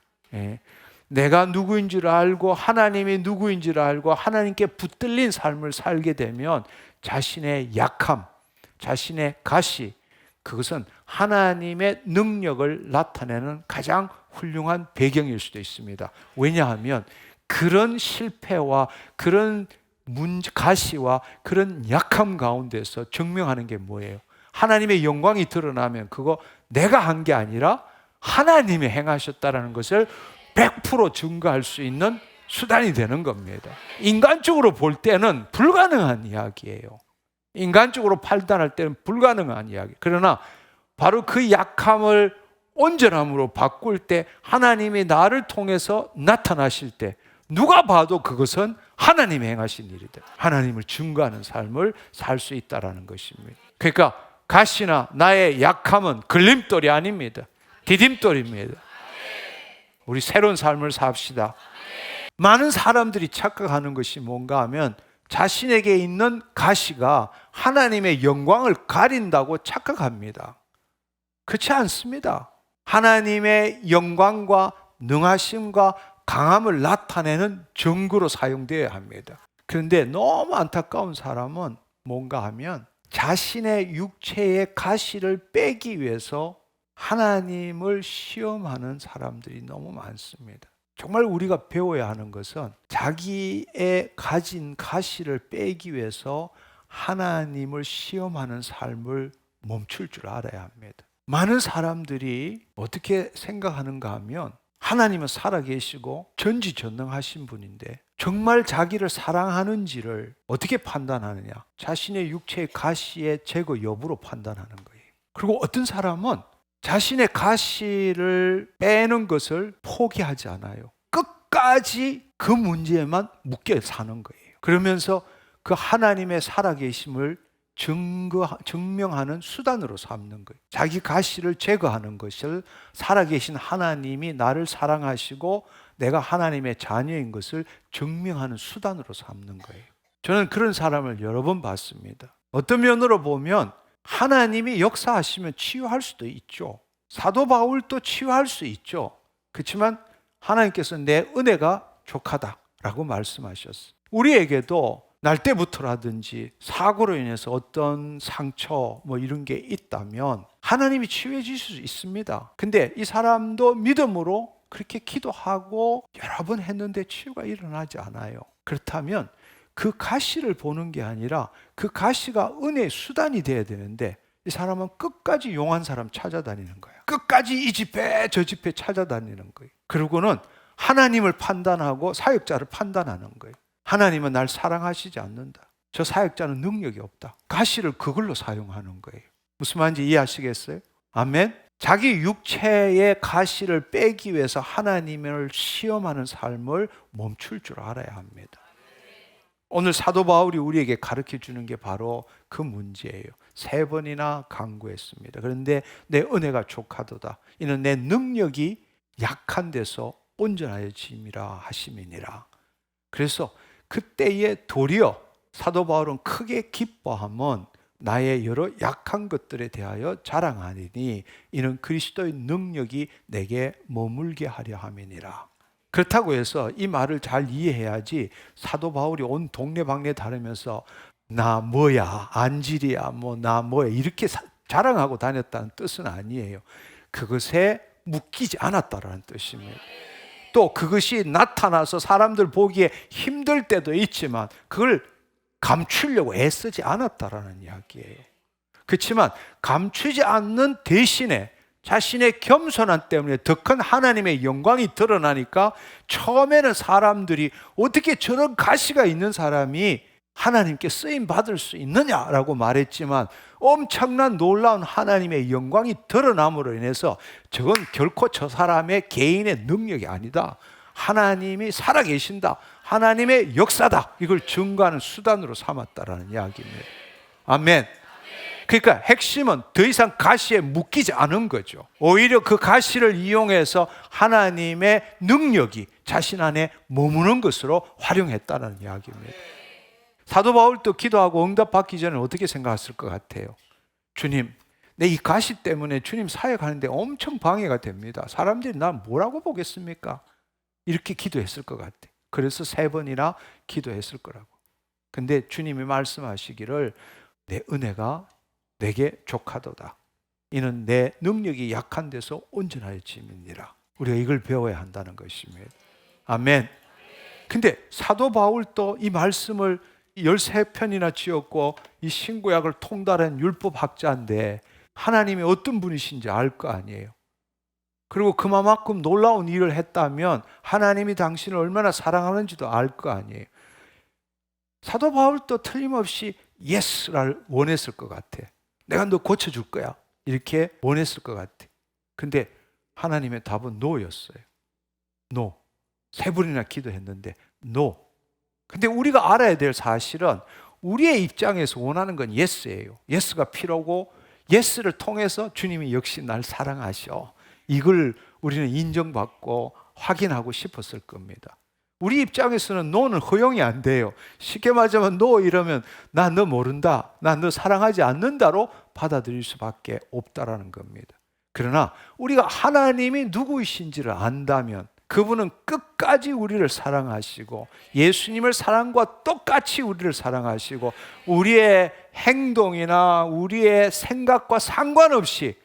내가 누구인지를 알고 하나님이 누구인지를 알고 하나님께 붙들린 삶을 살게 되면 자신의 약함, 자신의 가시, 그것은 하나님의 능력을 나타내는 가장 훌륭한 배경일 수도 있습니다. 왜냐하면 그런 실패와 그런 가시와 그런 약함 가운데서 증명하는 게 뭐예요? 하나님의 영광이 드러나면 그거 내가 한 게 아니라 하나님이 행하셨다는 것을 100% 증거할 수 있는 수단이 되는 겁니다. 인간적으로 볼 때는 불가능한 이야기예요. 인간적으로 판단할 때는 불가능한 이야기. 그러나 바로 그 약함을 온전함으로 바꿀 때, 하나님이 나를 통해서 나타나실 때 누가 봐도 그것은 하나님이 행하신 일이다. 하나님을 증거하는 삶을 살 수 있다는 것입니다. 그러니까 가시나 나의 약함은 걸림돌이 아닙니다. 디딤돌입니다. 우리 새로운 삶을 삽시다. 많은 사람들이 착각하는 것이 뭔가 하면 자신에게 있는 가시가 하나님의 영광을 가린다고 착각합니다. 그렇지 않습니다. 하나님의 영광과 능하심과 강함을 나타내는 증거로 사용되어야 합니다. 그런데 너무 안타까운 사람은 뭔가 하면 자신의 육체의 가시를 빼기 위해서 하나님을 시험하는 사람들이 너무 많습니다. 정말 우리가 배워야 하는 것은 자기의 가진 가시를 빼기 위해서 하나님을 시험하는 삶을 멈출 줄 알아야 합니다. 많은 사람들이 어떻게 생각하는가 하면 하나님은 살아계시고 전지전능하신 분인데 정말 자기를 사랑하는지를 어떻게 판단하느냐? 자신의 육체의 가시의 제거 여부로 판단하는 거예요. 그리고 어떤 사람은 자신의 가시를 빼는 것을 포기하지 않아요. 끝까지 그 문제에만 묶여 사는 거예요. 그러면서 그 하나님의 살아계심을 증명하는 수단으로 삼는 거예요. 자기 가시를 제거하는 것을 살아계신 하나님이 나를 사랑하시고 내가 하나님의 자녀인 것을 증명하는 수단으로 삼는 거예요. 저는 그런 사람을 여러 번 봤습니다. 어떤 면으로 보면 하나님이 역사하시면 치유할 수도 있죠. 사도 바울도 치유할 수 있죠. 그렇지만 하나님께서 내 은혜가 족하다라고 말씀하셨어요. 우리에게도 날 때부터라든지 사고로 인해서 어떤 상처 이런 게 있다면 하나님이 치유해 주실 수 있습니다. 근데 이 사람도 믿음으로 그렇게 기도하고 여러 번 했는데 치유가 일어나지 않아요. 그렇다면 그 가시를 보는 게 아니라 그 가시가 은혜의 수단이 돼야 되는데 이 사람은 끝까지 용한 사람 찾아다니는 거예요. 끝까지 이 집회 저 집회 찾아다니는 거예요. 그리고는 하나님을 판단하고 사역자를 판단하는 거예요. 하나님은 날 사랑하시지 않는다. 저 사역자는 능력이 없다. 가시를 그걸로 사용하는 거예요. 무슨 말인지 이해하시겠어요? 아멘. 자기 육체의 가시를 빼기 위해서 하나님을 시험하는 삶을 멈출 줄 알아야 합니다. 오늘 사도 바울이 우리에게 가르쳐 주는 게 바로 그 문제예요. 3번이나 간구했습니다. 그런데 내 은혜가 족하도다. 이는 내 능력이 약한 데서 온전하여짐이라 하심이니라. 그래서 그때에 도리어 사도 바울은 크게 기뻐함은 나의 여러 약한 것들에 대하여 자랑하리니 이는 그리스도의 능력이 내게 머물게 하려 함이니라. 그렇다고 해서 이 말을 잘 이해해야지 사도 바울이 온 동네방네 다니면서 나 뭐야 안질이야 나 뭐야 이렇게 자랑하고 다녔다는 뜻은 아니에요. 그것에 묶이지 않았다라는 뜻입니다. 또 그것이 나타나서 사람들 보기에 힘들 때도 있지만 그걸 감추려고 애쓰지 않았다라는 이야기예요. 그렇지만 감추지 않는 대신에 자신의 겸손함 때문에 더 큰 하나님의 영광이 드러나니까 처음에는 사람들이 어떻게 저런 가시가 있는 사람이 하나님께 쓰임 받을 수 있느냐라고 말했지만 엄청난 놀라운 하나님의 영광이 드러남으로 인해서 저건 결코 저 사람의 개인의 능력이 아니다. 하나님이 살아계신다. 하나님의 역사다. 이걸 증거하는 수단으로 삼았다라는 이야기입니다. 아멘. 그러니까 핵심은 더 이상 가시에 묶이지 않은 거죠. 오히려 그 가시를 이용해서 하나님의 능력이 자신 안에 머무는 것으로 활용했다는 이야기입니다. 사도 바울도 기도하고 응답받기 전에 어떻게 생각했을 것 같아요? 주님, 내 이 가시 때문에 주님 사역하는데 엄청 방해가 됩니다. 사람들이 나 뭐라고 보겠습니까? 이렇게 기도했을 것 같아. 그래서 3번이나 기도했을 거라고. 근데 주님이 말씀하시기를 내 은혜가 내게 족하도다. 이는 내 능력이 약한 데서 온전하여짐이니라. 우리가 이걸 배워야 한다는 것입니다. 아멘. 근데 사도 바울도 이 말씀을 13편이나 지었고 이 신구약을 통달한 율법학자인데 하나님이 어떤 분이신지 알 거 아니에요. 그리고 그만큼 놀라운 일을 했다면 하나님이 당신을 얼마나 사랑하는지도 알 거 아니에요. 사도 바울도 틀림없이 예스를 원했을 것 같아. 내가 너 고쳐줄 거야. 이렇게 원했을 것 같아. 근데 하나님의 답은 노였어요. 노. 3번이나 기도했는데 노. 근데 우리가 알아야 될 사실은 우리의 입장에서 원하는 건 예스예요. 예스가 필요하고 예스를 통해서 주님이 역시 날 사랑하셔. 이걸 우리는 인정받고 확인하고 싶었을 겁니다. 우리 입장에서는 노는 허용이 안 돼요. 쉽게 말하자면 노 이러면 나 너 모른다. 나 너 사랑하지 않는다로 받아들일 수밖에 없다라는 겁니다. 그러나 우리가 하나님이 누구이신지를 안다면 그분은 끝까지 우리를 사랑하시고 예수님을 사랑과 똑같이 우리를 사랑하시고 우리의 행동이나 우리의 생각과 상관없이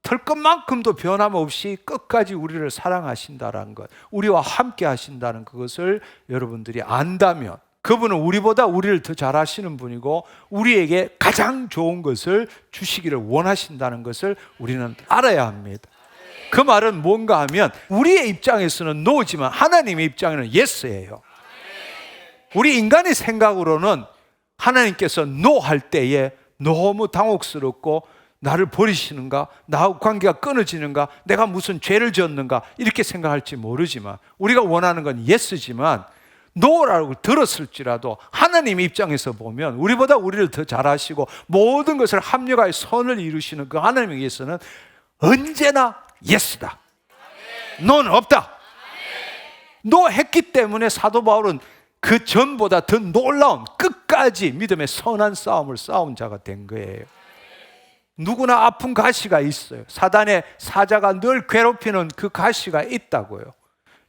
털끝만큼도 변함없이 끝까지 우리를 사랑하신다는 것, 우리와 함께 하신다는 그것을 여러분들이 안다면 그분은 우리보다 우리를 더 잘 아시는 분이고 우리에게 가장 좋은 것을 주시기를 원하신다는 것을 우리는 알아야 합니다. 그 말은 뭔가 하면 우리의 입장에서는 노지만 하나님의 입장에는 예스예요. 우리 인간의 생각으로는 하나님께서 노 할 때에 너무 당혹스럽고 나를 버리시는가? 나하고 관계가 끊어지는가? 내가 무슨 죄를 지었는가? 이렇게 생각할지 모르지만 우리가 원하는 건 예스지만 노라고 들었을지라도 하나님의 입장에서 보면 우리보다 우리를 더 잘 아시고 모든 것을 합력하여 선을 이루시는 그 하나님에게서는 언제나 예스다. 노는 없다. 노 했기 때문에 사도 바울은 그 전보다 더 놀라운 끝까지 믿음의 선한 싸움을 싸운 자가 된 거예요. 누구나 아픈 가시가 있어요. 사단의 사자가 늘 괴롭히는 그 가시가 있다고요.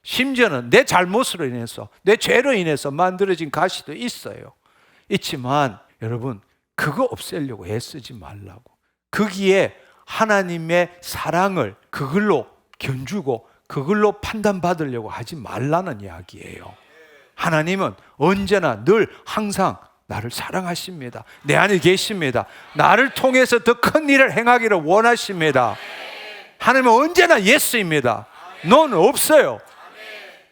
심지어는 내 잘못으로 인해서 내 죄로 인해서 만들어진 가시도 있어요. 있지만 여러분, 그거 없애려고 애쓰지 말라고. 거기에 하나님의 사랑을 그걸로 견주고 그걸로 판단받으려고 하지 말라는 이야기예요. 하나님은 언제나 늘 항상 나를 사랑하십니다. 내 안에 계십니다. 나를 통해서 더 큰 일을 행하기를 원하십니다. 하나님은 언제나 예스입니다. 노는 없어요.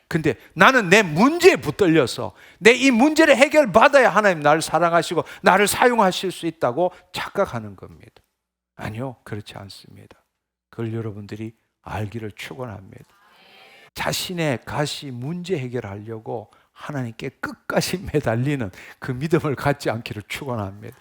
근데 나는 내 문제에 붙들려서 내 이 문제를 해결받아야 하나님 나를 사랑하시고 나를 사용하실 수 있다고 착각하는 겁니다. 아니요, 그렇지 않습니다. 그걸 여러분들이 알기를 축원합니다. 자신의 가시 문제 해결하려고 하나님께 끝까지 매달리는 그 믿음을 갖지 않기를 축원합니다.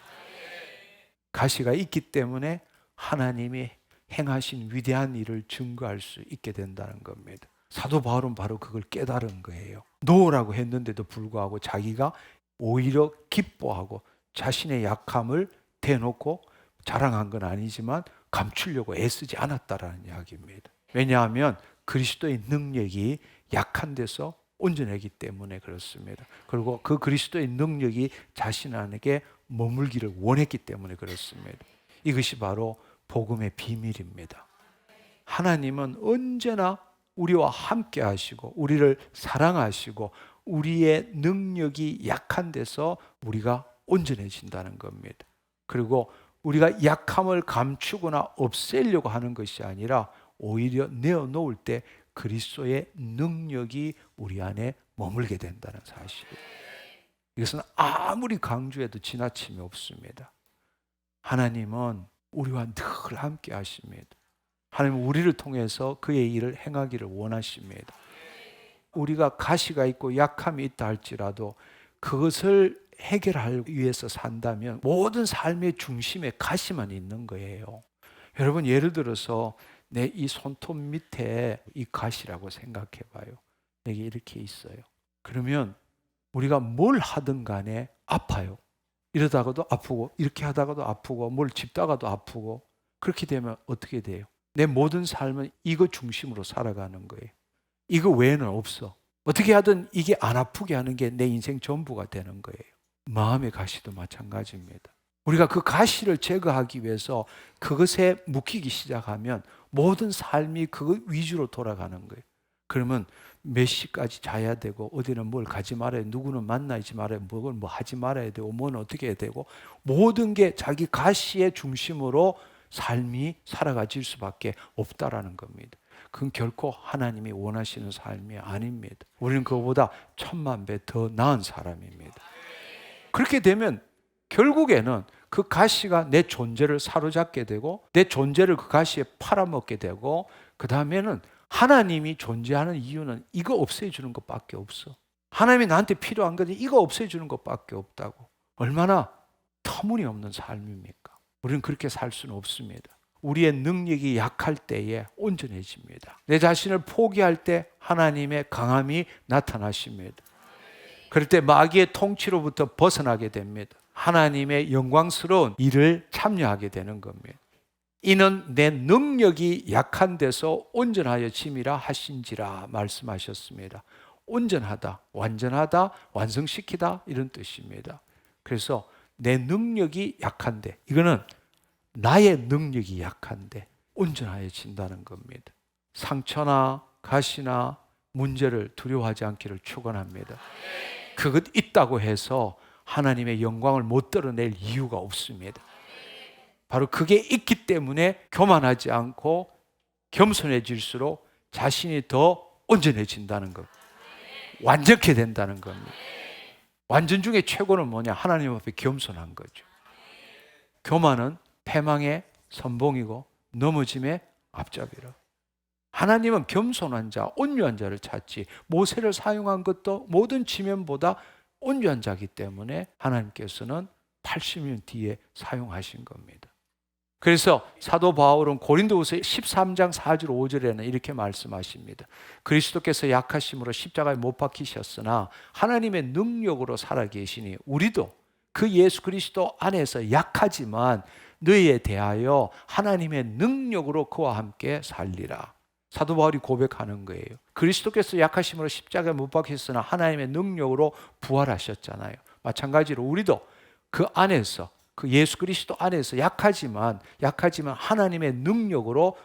가시가 있기 때문에 하나님이 행하신 위대한 일을 증거할 수 있게 된다는 겁니다. 사도 바울은 바로 그걸 깨달은 거예요. 놓으라고 했는데도 불구하고 자기가 오히려 기뻐하고 자신의 약함을 대놓고 자랑한 건 아니지만 감추려고 애쓰지 않았다라는 이야기입니다. 왜냐하면 그리스도의 능력이 약한 데서 온전하기 때문에 그렇습니다. 그리고 그 그리스도의 능력이 자신 안에 머물기를 원했기 때문에 그렇습니다. 이것이 바로 복음의 비밀입니다. 하나님은 언제나 우리와 함께 하시고 우리를 사랑하시고 우리의 능력이 약한 데서 우리가 온전해진다는 겁니다. 그리고 우리가 약함을 감추거나 없애려고 하는 것이 아니라 오히려 내어놓을 때 그리스도의 능력이 우리 안에 머물게 된다는 사실이에요. 이것은 아무리 강조해도 지나침이 없습니다. 하나님은 우리와 늘 함께 하십니다. 하나님은 우리를 통해서 그의 일을 행하기를 원하십니다. 우리가 가시가 있고 약함이 있다 할지라도 그것을 해결하기 위해서 산다면 모든 삶의 중심에 가시만 있는 거예요. 여러분, 예를 들어서 내 이 손톱 밑에 이 가시라고 생각해 봐요. 여기 이렇게 있어요. 그러면 우리가 뭘 하든 간에 아파요. 이러다가도 아프고 이렇게 하다가도 아프고 뭘 짚다가도 아프고 그렇게 되면 어떻게 돼요? 내 모든 삶은 이거 중심으로 살아가는 거예요. 이거 외에는 없어. 어떻게 하든 이게 안 아프게 하는 게 내 인생 전부가 되는 거예요. 마음의 가시도 마찬가지입니다. 우리가 그 가시를 제거하기 위해서 그것에 묵히기 시작하면 모든 삶이 그것 위주로 돌아가는 거예요. 그러면 몇 시까지 자야 되고 어디는 뭘 가지 말아야 되고 누구는 만나지 말아야 되고 뭘 뭐 하지 말아야 되고 뭐는 어떻게 해야 되고 모든 게 자기 가시의 중심으로 삶이 살아가질 수밖에 없다라는 겁니다. 그건 결코 하나님이 원하시는 삶이 아닙니다. 우리는 그거보다 1000만 배 더 나은 사람입니다. 그렇게 되면 결국에는 그 가시가 내 존재를 사로잡게 되고 내 존재를 그 가시에 팔아먹게 되고 그 다음에는 하나님이 존재하는 이유는 이거 없애주는 것밖에 없어. 하나님이 나한테 필요한 것은 이거 없애주는 것밖에 없다고. 얼마나 터무니없는 삶입니까? 우리는 그렇게 살 수는 없습니다. 우리의 능력이 약할 때에 온전해집니다. 내 자신을 포기할 때 하나님의 강함이 나타나십니다. 그럴 때 마귀의 통치로부터 벗어나게 됩니다. 하나님의 영광스러운 일을 참여하게 되는 겁니다. 이는 내 능력이 약한 데서 온전하여 짐이라 하신지라 말씀하셨습니다. 온전하다, 완전하다, 완성시키다 이런 뜻입니다. 그래서 내 능력이 약한데 이거는 나의 능력이 약한데 온전하여진다는 겁니다. 상처나 가시나 문제를 두려워하지 않기를 축원합니다. 그것 있다고 해서 하나님의 영광을 못 드러낼 이유가 없습니다. 바로 그게 있기 때문에 교만하지 않고 겸손해질수록 자신이 더 온전해진다는 것, 완전케 된다는 겁니다. 완전 중에 최고는 뭐냐? 하나님 앞에 겸손한 거죠. 교만은 패망의 선봉이고 넘어짐의 앞잡이라. 하나님은 겸손한 자, 온유한 자를 찾지 모세를 사용한 것도 모든 지면보다 온유한 자이기 때문에 하나님께서는 80년 뒤에 사용하신 겁니다. 그래서 사도 바울은 고린도후서 13장 4절 5절에는 이렇게 말씀하십니다. 그리스도께서 약하심으로 십자가에 못 박히셨으나 하나님의 능력으로 살아계시니 우리도 그 예수 그리스도 안에서 약하지만 너희에 대하여 하나님의 능력으로 그와 함께 살리라. 사도 바울이 고백하는 거예요. 그리스도께서 약하심으로 십자가에 못 박히셨으나 하나님의 능력으로 부활하셨잖아요. 마찬가지로 우리도 그 안에서, 그 예수 그리스도 안에서 약하지만 하나님의 능력으로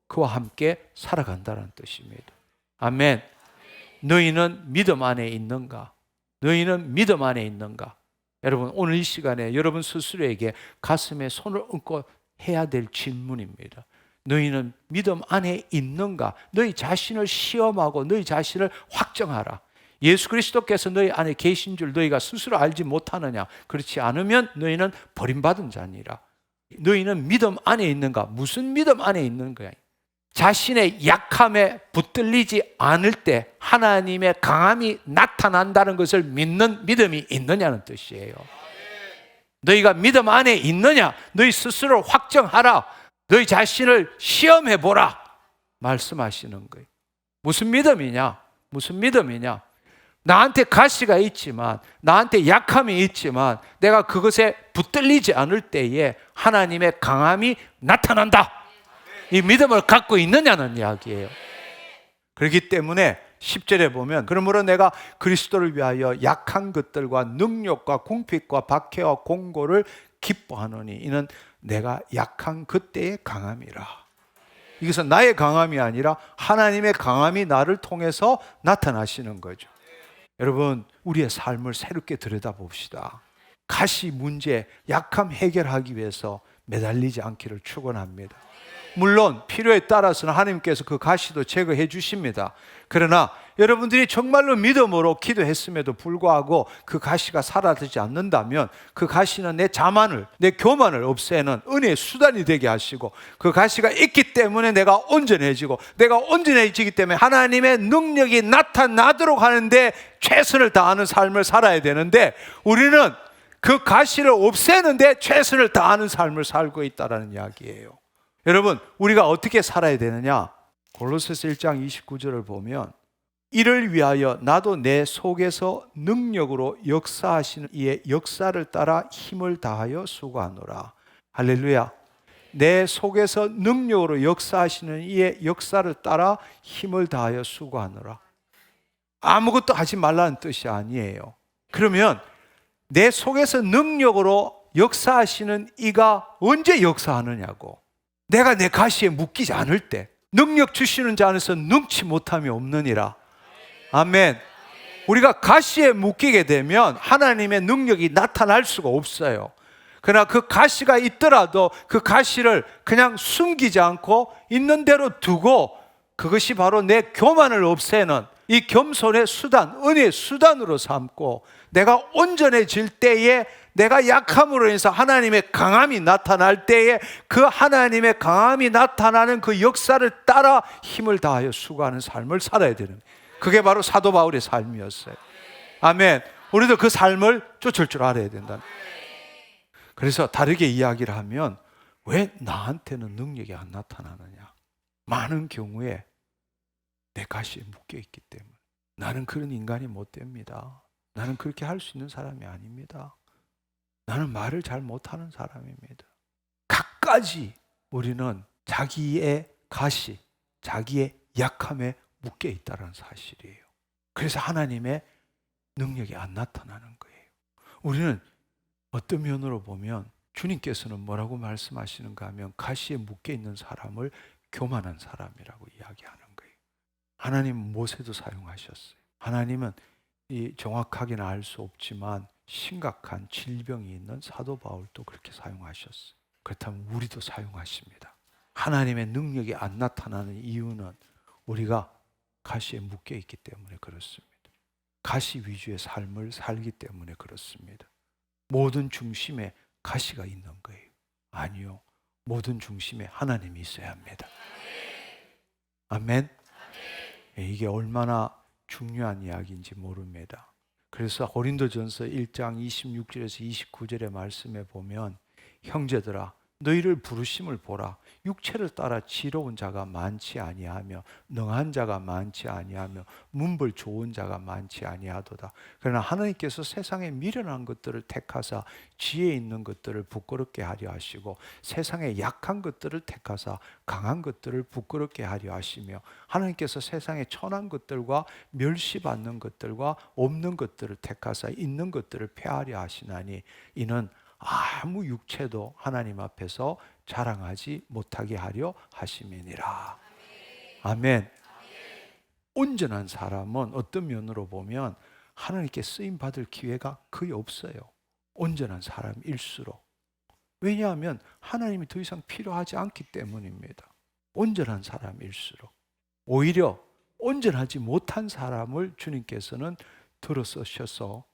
그와 함께 살아간다는 뜻입니다. 아멘. 너희는 믿음 안에 있는가? 너희는 믿음 안에 있는가? 여러분, 오늘 이 시간에 여러분 스스로에게 가슴에 손을 얹고 해야 될 질문입니다. 너희는 믿음 안에 있는가? 너희 자신을 시험하고 너희 자신을 확정하라. 예수 그리스도께서 너희 안에 계신 줄 너희가 스스로 알지 못하느냐? 그렇지 않으면 너희는 버림받은 자니라. 너희는 믿음 안에 있는가? 무슨 믿음 안에 있는 거야? 자신의 약함에 붙들리지 않을 때 하나님의 강함이 나타난다는 것을 믿는 믿음이 있느냐는 뜻이에요. 너희가 믿음 안에 있느냐? 너희 스스로 확정하라. 너희 자신을 시험해 보라. 말씀하시는 거예요. 무슨 믿음이냐? 무슨 믿음이냐? 나한테 가시가 있지만, 나한테 약함이 있지만 내가 그것에 붙들리지 않을 때에 하나님의 강함이 나타난다. 이 믿음을 갖고 있느냐는 이야기예요. 그렇기 때문에 10절에 보면 그러므로 내가 그리스도를 위하여 약한 것들과 능력과 궁핍과 박해와 공고를 기뻐하노니 이는 내가 약한 그때의 강함이라. 이것은 나의 강함이 아니라 하나님의 강함이 나를 통해서 나타나시는 거죠. 여러분, 우리의 삶을 새롭게 들여다봅시다. 가시 문제, 약함 해결하기 위해서 매달리지 않기를 축원합니다. 물론 필요에 따라서는 하나님께서 그 가시도 제거해 주십니다. 그러나 여러분들이 정말로 믿음으로 기도했음에도 불구하고 그 가시가 사라지지 않는다면 그 가시는 내 자만을, 내 교만을 없애는 은혜의 수단이 되게 하시고, 그 가시가 있기 때문에 내가 온전해지고, 내가 온전해지기 때문에 하나님의 능력이 나타나도록 하는데 최선을 다하는 삶을 살아야 되는데, 우리는 그 가시를 없애는데 최선을 다하는 삶을 살고 있다는 이야기예요. 여러분, 우리가 어떻게 살아야 되느냐? 골로새서 1장 29절을 보면 이를 위하여 나도 내 속에서 능력으로 역사하시는 이의 역사를 따라 힘을 다하여 수고하노라. 할렐루야. 내 속에서 능력으로 역사하시는 이의 역사를 따라 힘을 다하여 수고하노라. 아무것도 하지 말라는 뜻이 아니에요. 그러면 내 속에서 능력으로 역사하시는 이가 언제 역사하느냐고. 내가 내 가시에 묶이지 않을 때, 능력 주시는 자 안에서 능치 못함이 없느니라. 아멘. 우리가 가시에 묶이게 되면 하나님의 능력이 나타날 수가 없어요. 그러나 그 가시가 있더라도 그 가시를 그냥 숨기지 않고 있는 대로 두고, 그것이 바로 내 교만을 없애는 이 겸손의 수단, 은혜의 수단으로 삼고, 내가 온전해질 때에, 내가 약함으로 인해서 하나님의 강함이 나타날 때에 그 하나님의 강함이 나타나는 그 역사를 따라 힘을 다하여 수고하는 삶을 살아야 되는, 그게 바로 사도 바울의 삶이었어요. 아멘. 우리도 그 삶을 쫓을 줄 알아야 된다. 그래서 다르게 이야기를 하면, 왜 나한테는 능력이 안 나타나느냐? 많은 경우에 내 가시에 묶여있기 때문에. 나는 그런 인간이 못 됩니다. 나는 그렇게 할 수 있는 사람이 아닙니다. 나는 말을 잘 못하는 사람입니다. 갖가지 우리는 자기의 가시, 자기의 약함에 묶여 있다는 사실이에요. 그래서 하나님의 능력이 안 나타나는 거예요. 우리는 어떤 면으로 보면 주님께서는 뭐라고 말씀하시는가 하면, 가시에 묶여 있는 사람을 교만한 사람이라고 이야기하는 거예요. 하나님은 모세도 사용하셨어요. 하나님은 이 정확하게는 알 수 없지만 심각한 질병이 있는 사도 바울도 그렇게 사용하셨어요. 그렇다면 우리도 사용하십니다. 하나님의 능력이 안 나타나는 이유는 우리가 가시에 묶여 있기 때문에 그렇습니다. 가시 위주의 삶을 살기 때문에 그렇습니다. 모든 중심에 가시가 있는 거예요. 아니요. 모든 중심에 하나님이 있어야 합니다. 아멘. 이게 얼마나 중요한 이야기인지 모릅니다. 그래서 고린도전서 1장 26절에서 29절의 말씀에 보면, 형제들아 너희를 부르심을 보라. 육체를 따라 지혜로운 자가 많지 아니하며 능한 자가 많지 아니하며 문벌 좋은 자가 많지 아니하도다. 그러나 하나님께서 세상에 미련한 것들을 택하사 지혜 있는 것들을 부끄럽게 하려 하시고 세상에 약한 것들을 택하사 강한 것들을 부끄럽게 하려 하시며 하나님께서 세상에 천한 것들과 멸시받는 것들과 없는 것들을 택하사 있는 것들을 폐하려 하시나니 이는 아무 육체도 하나님 앞에서 자랑하지 못하게 하려 하심이니라. 아멘. 온전한 사람은 어떤 면으로 보면 하나님께 쓰임 받을 기회가 거의 없어요. 온전한 사람일수록. 왜냐하면 하나님이 더 이상 필요하지 않기 때문입니다. 온전한 사람일수록. 오히려 온전하지 못한 사람을 주님께서는 들어 쓰셔서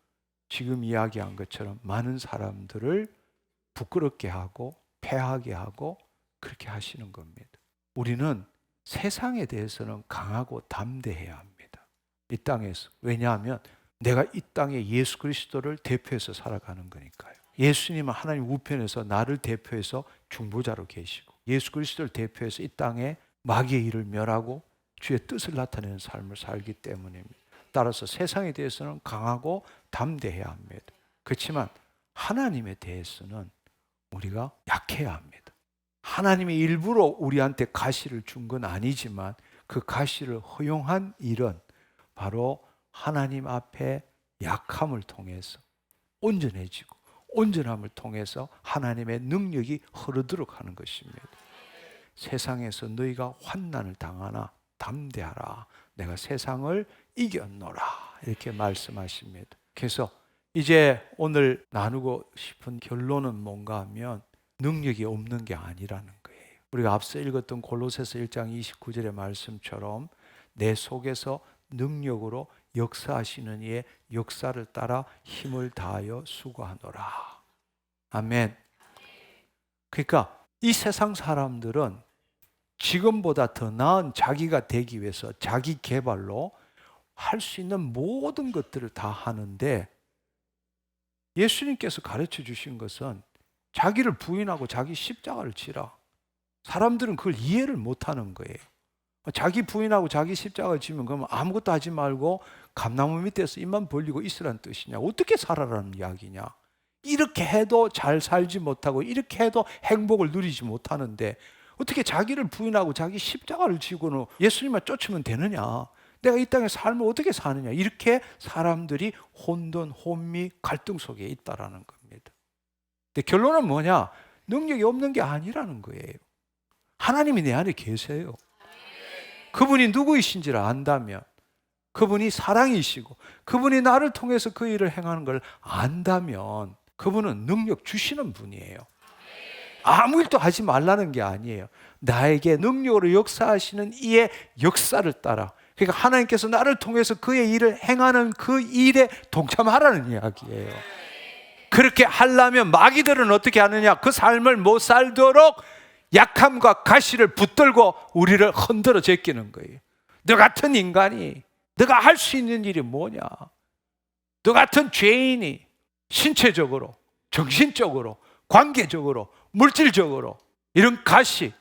지금 이야기한 것처럼 많은 사람들을 부끄럽게 하고 패하게 하고 그렇게 하시는 겁니다. 우리는 세상에 대해서는 강하고 담대해야 합니다. 이 땅에서. 왜냐하면 내가 이 땅에 예수 그리스도를 대표해서 살아가는 거니까요. 예수님은 하나님 우편에서 나를 대표해서 중보자로 계시고 예수 그리스도를 대표해서 이 땅에 마귀의 일을 멸하고 주의 뜻을 나타내는 삶을 살기 때문입니다. 따라서 세상에 대해서는 강하고 담대해야 합니다. 그렇지만 하나님에 대해서는 우리가 약해야 합니다. 하나님이 일부러 우리한테 가시를 준 건 아니지만 그 가시를 허용한 일은 바로 하나님 앞에 약함을 통해서 온전해지고 온전함을 통해서 하나님의 능력이 흐르도록 하는 것입니다. 세상에서 너희가 환난을 당하나 담대하라. 내가 세상을 이겼노라. 이렇게 말씀하십니다. 그래서 이제 오늘 나누고 싶은 결론은 뭔가 하면 능력이 없는 게 아니라는 거예요. 우리가 앞서 읽었던 골로새서 1장 29절의 말씀처럼 내 속에서 능력으로 역사하시는 이의 역사를 따라 힘을 다하여 수고하노라. 아멘. 그러니까 이 세상 사람들은 지금보다 더 나은 자기가 되기 위해서 자기 개발로 할 수 있는 모든 것들을 다 하는데 예수님께서 가르쳐 주신 것은 자기를 부인하고 자기 십자가를 지라. 사람들은 그걸 이해를 못하는 거예요. 자기 부인하고 자기 십자가를 지면 그러면 아무것도 하지 말고 감나무 밑에서 입만 벌리고 있으라는 뜻이냐? 어떻게 살아라는 이야기냐? 이렇게 해도 잘 살지 못하고 이렇게 해도 행복을 누리지 못하는데 어떻게 자기를 부인하고 자기 십자가를 지고는 예수님만 쫓으면 되느냐? 내가 이 땅에 삶을 어떻게 사느냐? 이렇게 사람들이 혼돈, 혼미, 갈등 속에 있다라는 겁니다. 근데 결론은 뭐냐? 능력이 없는 게 아니라는 거예요. 하나님이 내 안에 계세요. 그분이 누구이신지를 안다면, 그분이 사랑이시고 그분이 나를 통해서 그 일을 행하는 걸 안다면 그분은 능력 주시는 분이에요. 아무 일도 하지 말라는 게 아니에요. 나에게 능력으로 역사하시는 이의 역사를 따라, 그러니까 하나님께서 나를 통해서 그의 일을 행하는 그 일에 동참하라는 이야기예요. 그렇게 하려면 마귀들은 어떻게 하느냐? 그 삶을 못 살도록 약함과 가시를 붙들고 우리를 흔들어 제끼는 거예요. 너 같은 인간이 너가 할 수 있는 일이 뭐냐? 너 같은 죄인이 신체적으로, 정신적으로, 관계적으로, 물질적으로 이런 가시,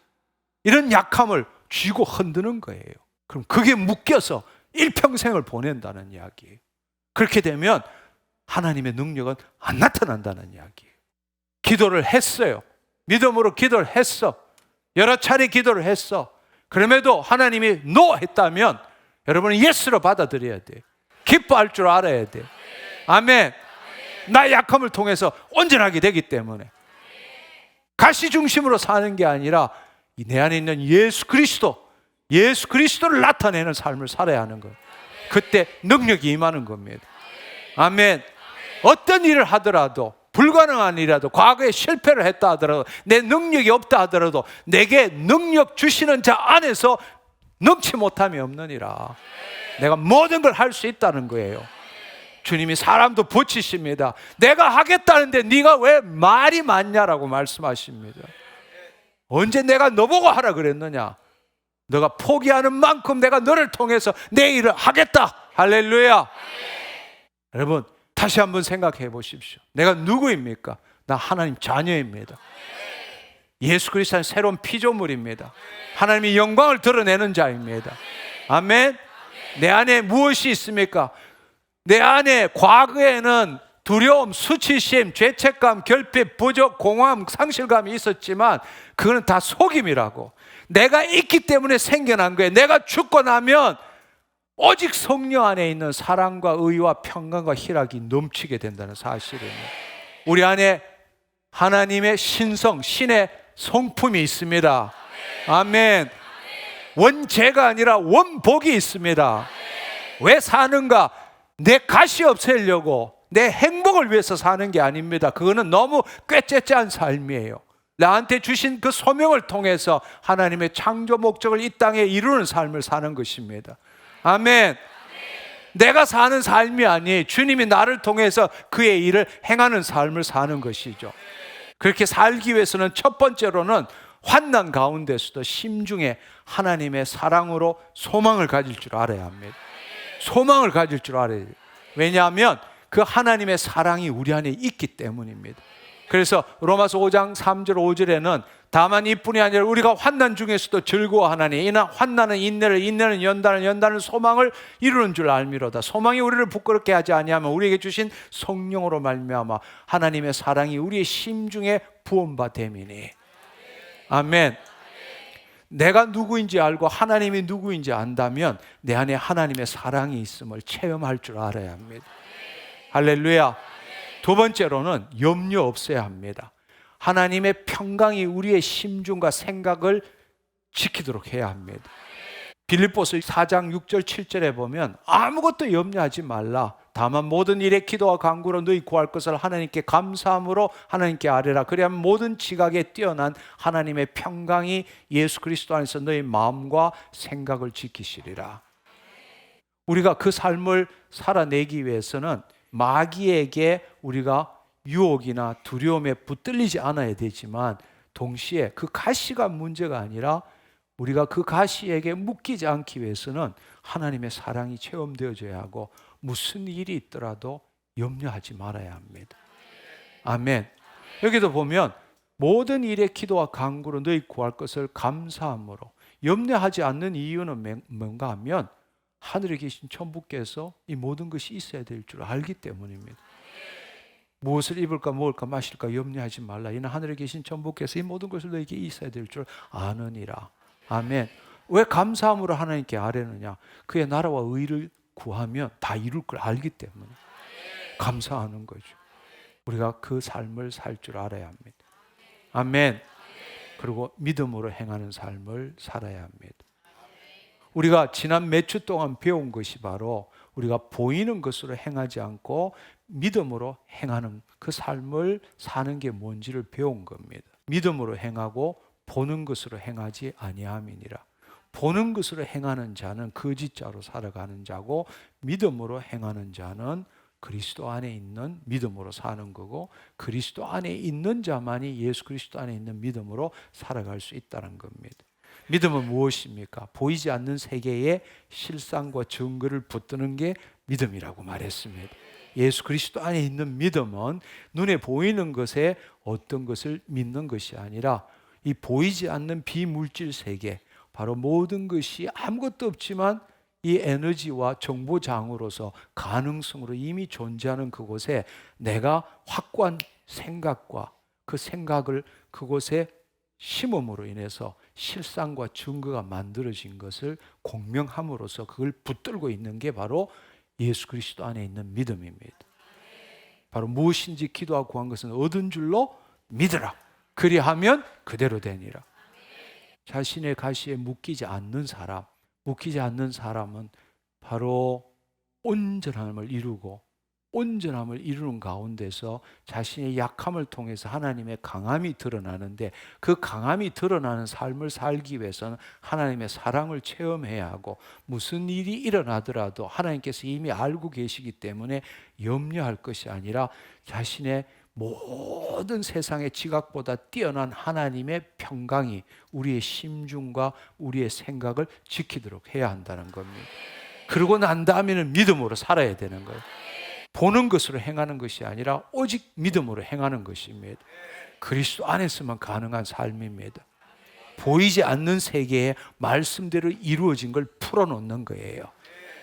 이런 약함을 쥐고 흔드는 거예요. 그럼 그게 묶여서 일평생을 보낸다는 이야기예요. 그렇게 되면 하나님의 능력은 안 나타난다는 이야기예요. 기도를 했어요. 믿음으로 기도를 했어. 여러 차례 기도를 했어. 그럼에도 하나님이 노 했다면 여러분은 예스로 받아들여야 돼요. 기뻐할 줄 알아야 돼요. 아멘. 나의 약함을 통해서 온전하게 되기 때문에 가시 중심으로 사는 게 아니라 내 안에 있는 예수 그리스도를 나타내는 삶을 살아야 하는 거예요. 그때 능력이 임하는 겁니다. 아멘. 어떤 일을 하더라도, 불가능한 일이라도, 과거에 실패를 했다 하더라도, 내 능력이 없다 하더라도 내게 능력 주시는 자 안에서 능치 못함이 없느니라. 내가 모든 걸 할 수 있다는 거예요. 주님이 사람도 붙이십니다. 내가 하겠다는데 네가 왜 말이 많냐라고 말씀하십니다. 언제 내가 너보고 하라 그랬느냐? 너가 포기하는 만큼 내가 너를 통해서 내 일을 하겠다. 할렐루야. 여러분 다시 한번 생각해 보십시오. 내가 누구입니까? 나 하나님 자녀입니다. 예수 그리스도는 새로운 피조물입니다. 하나님의 영광을 드러내는 자입니다. 아멘. 내 안에 무엇이 있습니까? 내 안에 과거에는 두려움, 수치심, 죄책감, 결핍, 부족, 공허함, 상실감이 있었지만 그거는 다 속임이라고. 내가 있기 때문에 생겨난 거예요. 내가 죽고 나면 오직 성령 안에 있는 사랑과 의와 평강과 희락이 넘치게 된다는 사실입니다. 우리 안에 하나님의 신성, 신의 성품이 있습니다. 아멘. 원죄가 아니라 원복이 있습니다. 왜 사는가? 내 가시 없애려고, 내 행복을 위해서 사는 게 아닙니다. 그거는 너무 꾀째째한 삶이에요. 나한테 주신 그 소명을 통해서 하나님의 창조 목적을 이 땅에 이루는 삶을 사는 것입니다. 아멘. 내가 사는 삶이 아니, 주님이 나를 통해서 그의 일을 행하는 삶을 사는 것이죠. 그렇게 살기 위해서는 첫 번째로는 환난 가운데서도 심중에 하나님의 사랑으로 소망을 가질 줄 알아야 합니다. 소망을 가질 줄 알아야 돼요. 왜냐하면 그 하나님의 사랑이 우리 안에 있기 때문입니다. 그래서 로마서 5장 3절 5절에는 다만 이뿐이 아니라 우리가 환난 중에서도 즐거워하나니 이는 환난은 인내를, 인내는 연단을, 연단은 소망을 이루는 줄 알미로다. 소망이 우리를 부끄럽게 하지 아니하면 우리에게 주신 성령으로 말미암아 하나님의 사랑이 우리의 심중에 부음바 됨이니. 아멘. 내가 누구인지 알고 하나님이 누구인지 안다면 내 안에 하나님의 사랑이 있음을 체험할 줄 알아야 합니다. 할렐루야. 두 번째로는 염려 없어야 합니다. 하나님의 평강이 우리의 심중과 생각을 지키도록 해야 합니다. 빌립보서 4장 6절 7절에 보면 아무것도 염려하지 말라. 다만 모든 일에 기도와 간구로 너희 구할 것을 하나님께 감사함으로 하나님께 아뢰라. 그리하면 모든 지각에 뛰어난 하나님의 평강이 예수 그리스도 안에서 너희 마음과 생각을 지키시리라. 우리가 그 삶을 살아내기 위해서는 마귀에게 우리가 유혹이나 두려움에 붙들리지 않아야 되지만 동시에 그 가시가 문제가 아니라 우리가 그 가시에게 묶이지 않기 위해서는 하나님의 사랑이 체험되어져야 하고 무슨 일이 있더라도 염려하지 말아야 합니다. 아멘. 여기도 보면 모든 일에 기도와 간구로 너희 구할 것을 감사함으로, 염려하지 않는 이유는 뭔가 하면 하늘에 계신 천부께서 이 모든 것이 있어야 될 줄 알기 때문입니다. 무엇을 입을까 먹을까 마실까 염려하지 말라. 이는 하늘에 계신 천부께서 이 모든 것을 너에게 있어야 될 줄 아느니라. 아멘. 왜 감사함으로 하나님께 아뢰느냐? 그의 나라와 의를 구하면 다 이룰 걸 알기 때문에 감사하는 거죠. 우리가 그 삶을 살 줄 알아야 합니다. 아멘. 그리고 믿음으로 행하는 삶을 살아야 합니다. 우리가 지난 몇 주 동안 배운 것이 바로 우리가 보이는 것으로 행하지 않고 믿음으로 행하는 그 삶을 사는 게 뭔지를 배운 겁니다. 믿음으로 행하고 보는 것으로 행하지 아니함이니라. 보는 것으로 행하는 자는 거짓자로 살아가는 자고 믿음으로 행하는 자는 그리스도 안에 있는 믿음으로 사는 거고 그리스도 안에 있는 자만이 예수 그리스도 안에 있는 믿음으로 살아갈 수 있다는 겁니다. 믿음은 무엇입니까? 보이지 않는 세계에 실상과 증거를 붙드는 게 믿음이라고 말했습니다. 예수 그리스도 안에 있는 믿음은 눈에 보이는 것에 어떤 것을 믿는 것이 아니라 이 보이지 않는 비물질 세계, 바로 모든 것이 아무것도 없지만 이 에너지와 정보장으로서 가능성으로 이미 존재하는 그곳에 내가 확고한 생각과 그 생각을 그곳에 심음으로 인해서 실상과 증거가 만들어진 것을 공명함으로써 그걸 붙들고 있는 게 바로 예수 그리스도 안에 있는 믿음입니다. 바로 무엇인지 기도하고 구한 것은 얻은 줄로 믿으라. 그리하면 그대로 되니라. 자신의 가시에 묶이지 않는 사람은 바로 온전함을 이루고 온전함을 이루는 가운데서 자신의 약함을 통해서 하나님의 강함이 드러나는데 그 강함이 드러나는 삶을 살기 위해서는 하나님의 사랑을 체험해야 하고 무슨 일이 일어나더라도 하나님께서 이미 알고 계시기 때문에 염려할 것이 아니라 자신의 모든 세상의 지각보다 뛰어난 하나님의 평강이 우리의 심중과 우리의 생각을 지키도록 해야 한다는 겁니다. 그러고 난 다음에는 믿음으로 살아야 되는 거예요. 보는 것으로 행하는 것이 아니라 오직 믿음으로 행하는 것입니다. 그리스도 안에서만 가능한 삶입니다. 보이지 않는 세계에 말씀대로 이루어진 걸 풀어놓는 거예요.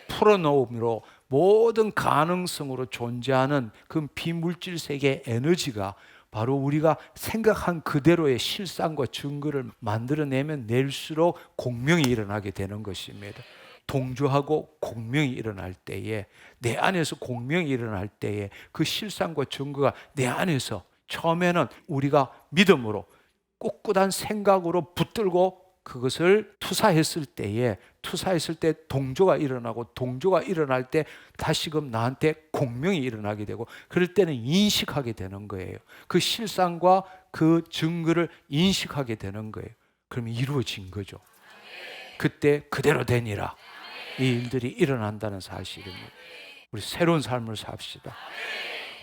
풀어놓음으로 모든 가능성으로 존재하는 그 비물질 세계의 에너지가 바로 우리가 생각한 그대로의 실상과 증거를 만들어내면 낼수록 공명이 일어나게 되는 것입니다. 동조하고 공명이 일어날 때에, 내 안에서 공명이 일어날 때에 그 실상과 증거가 내 안에서 처음에는 우리가 믿음으로 꿋꿋한 생각으로 붙들고 그것을 투사했을 때 동조가 일어나고, 동조가 일어날 때 다시금 나한테 공명이 일어나게 되고, 그럴 때는 인식하게 되는 거예요. 그 실상과 그 증거를 인식하게 되는 거예요. 그러면 이루어진 거죠. 그때 그대로 되니라, 이 일들이 일어난다는 사실입니다. 우리 새로운 삶을 삽시다.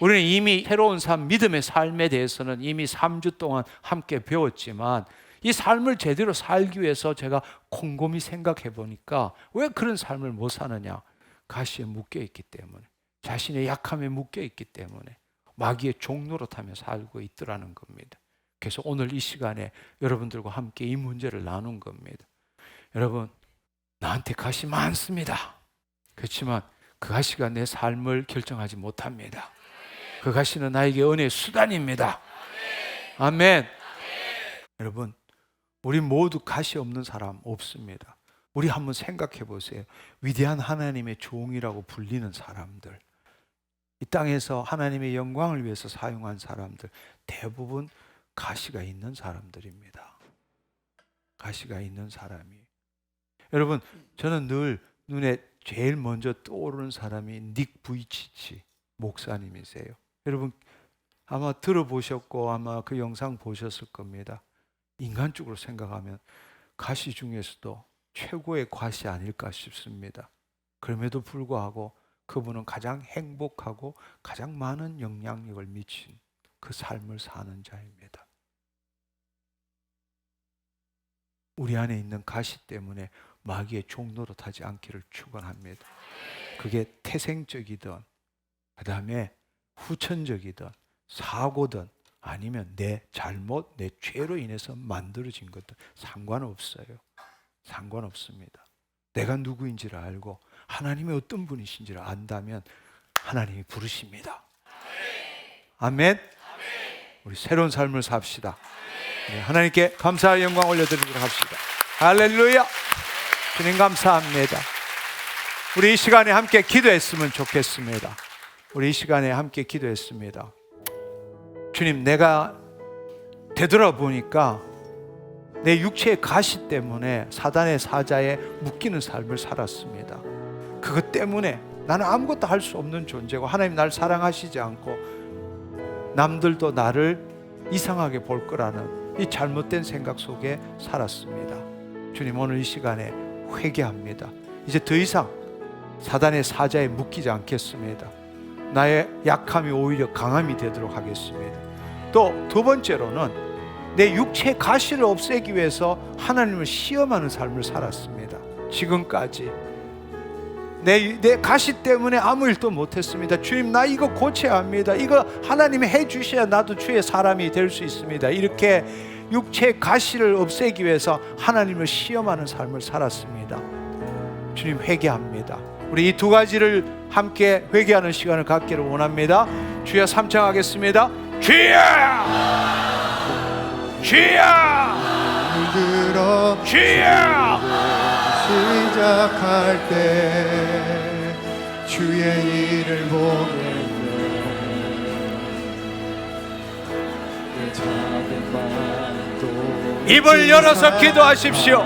우리는 이미 새로운 삶, 믿음의 삶에 대해서는 이미 3주 동안 함께 배웠지만, 이 삶을 제대로 살기 위해서 제가 곰곰이 생각해 보니까 왜 그런 삶을 못 사느냐? 가시에 묶여 있기 때문에, 자신의 약함에 묶여 있기 때문에 마귀의 종노릇하며 살고 있더라는 겁니다. 그래서 오늘 이 시간에 여러분들과 함께 이 문제를 나눈 겁니다. 여러분, 나한테 가시 많습니다. 그렇지만 그 가시가 내 삶을 결정하지 못합니다. 그 가시는 나에게 은혜의 수단입니다. 아멘. 여러분, 우리 모두 가시 없는 사람 없습니다. 우리 한번 생각해 보세요. 위대한 하나님의 종이라고 불리는 사람들, 이 땅에서 하나님의 영광을 위해서 사용한 사람들, 대부분 가시가 있는 사람들입니다. 가시가 있는 사람이. 여러분, 저는 늘 눈에 제일 먼저 떠오르는 사람이 닉 부이치치 목사님이세요. 여러분 아마 들어보셨고 아마 그 영상 보셨을 겁니다. 인간적으로 생각하면 가시 중에서도 최고의 과시 아닐까 싶습니다. 그럼에도 불구하고 그분은 가장 행복하고 가장 많은 영향력을 미친 그 삶을 사는 자입니다. 우리 안에 있는 가시 때문에 마귀의 종노릇하지 않기를 축원합니다. 그게 태생적이든 그 다음에 후천적이든 사고든 아니면 내 잘못, 내 죄로 인해서 만들어진 것들 상관없어요. 상관없습니다. 내가 누구인지를 알고 하나님이 어떤 분이신지를 안다면 하나님이 부르십니다. 아멘. 우리 새로운 삶을 삽시다. 네, 하나님께 감사와 영광 올려드리도록 합시다. 할렐루야. 주님 감사합니다. 우리 이 시간에 함께 기도했으면 좋겠습니다. 우리 이 시간에 함께 기도했습니다. 주님, 내가 되돌아보니까 내 육체의 가시 때문에 사단의 사자에 묶이는 삶을 살았습니다. 그것 때문에 나는 아무것도 할 수 없는 존재고 하나님 나를 사랑하시지 않고 남들도 나를 이상하게 볼 거라는 이 잘못된 생각 속에 살았습니다. 주님, 오늘 이 시간에 회개합니다. 이제 더 이상 사단의 사자에 묶이지 않겠습니다. 나의 약함이 오히려 강함이 되도록 하겠습니다. 또 두 번째로는 내 육체의 가시를 없애기 위해서 하나님을 시험하는 삶을 살았습니다. 지금까지 내 가시 때문에 아무 일도 못했습니다. 주님, 나 이거 고쳐야 합니다. 이거 하나님이 해주셔야 나도 주의 사람이 될 수 있습니다. 이렇게 육체의 가시를 없애기 위해서 하나님을 시험하는 삶을 살았습니다. 주님, 회개합니다. 우리 이 두 가지를 함께 회개하는 시간을 갖기를 원합니다. 주여 삼창하겠습니다. 주여! 주여! 주여! 시작할 때 주의 일을 보겠네. 내 작은 마음도 입을 열어서 기도하십시오.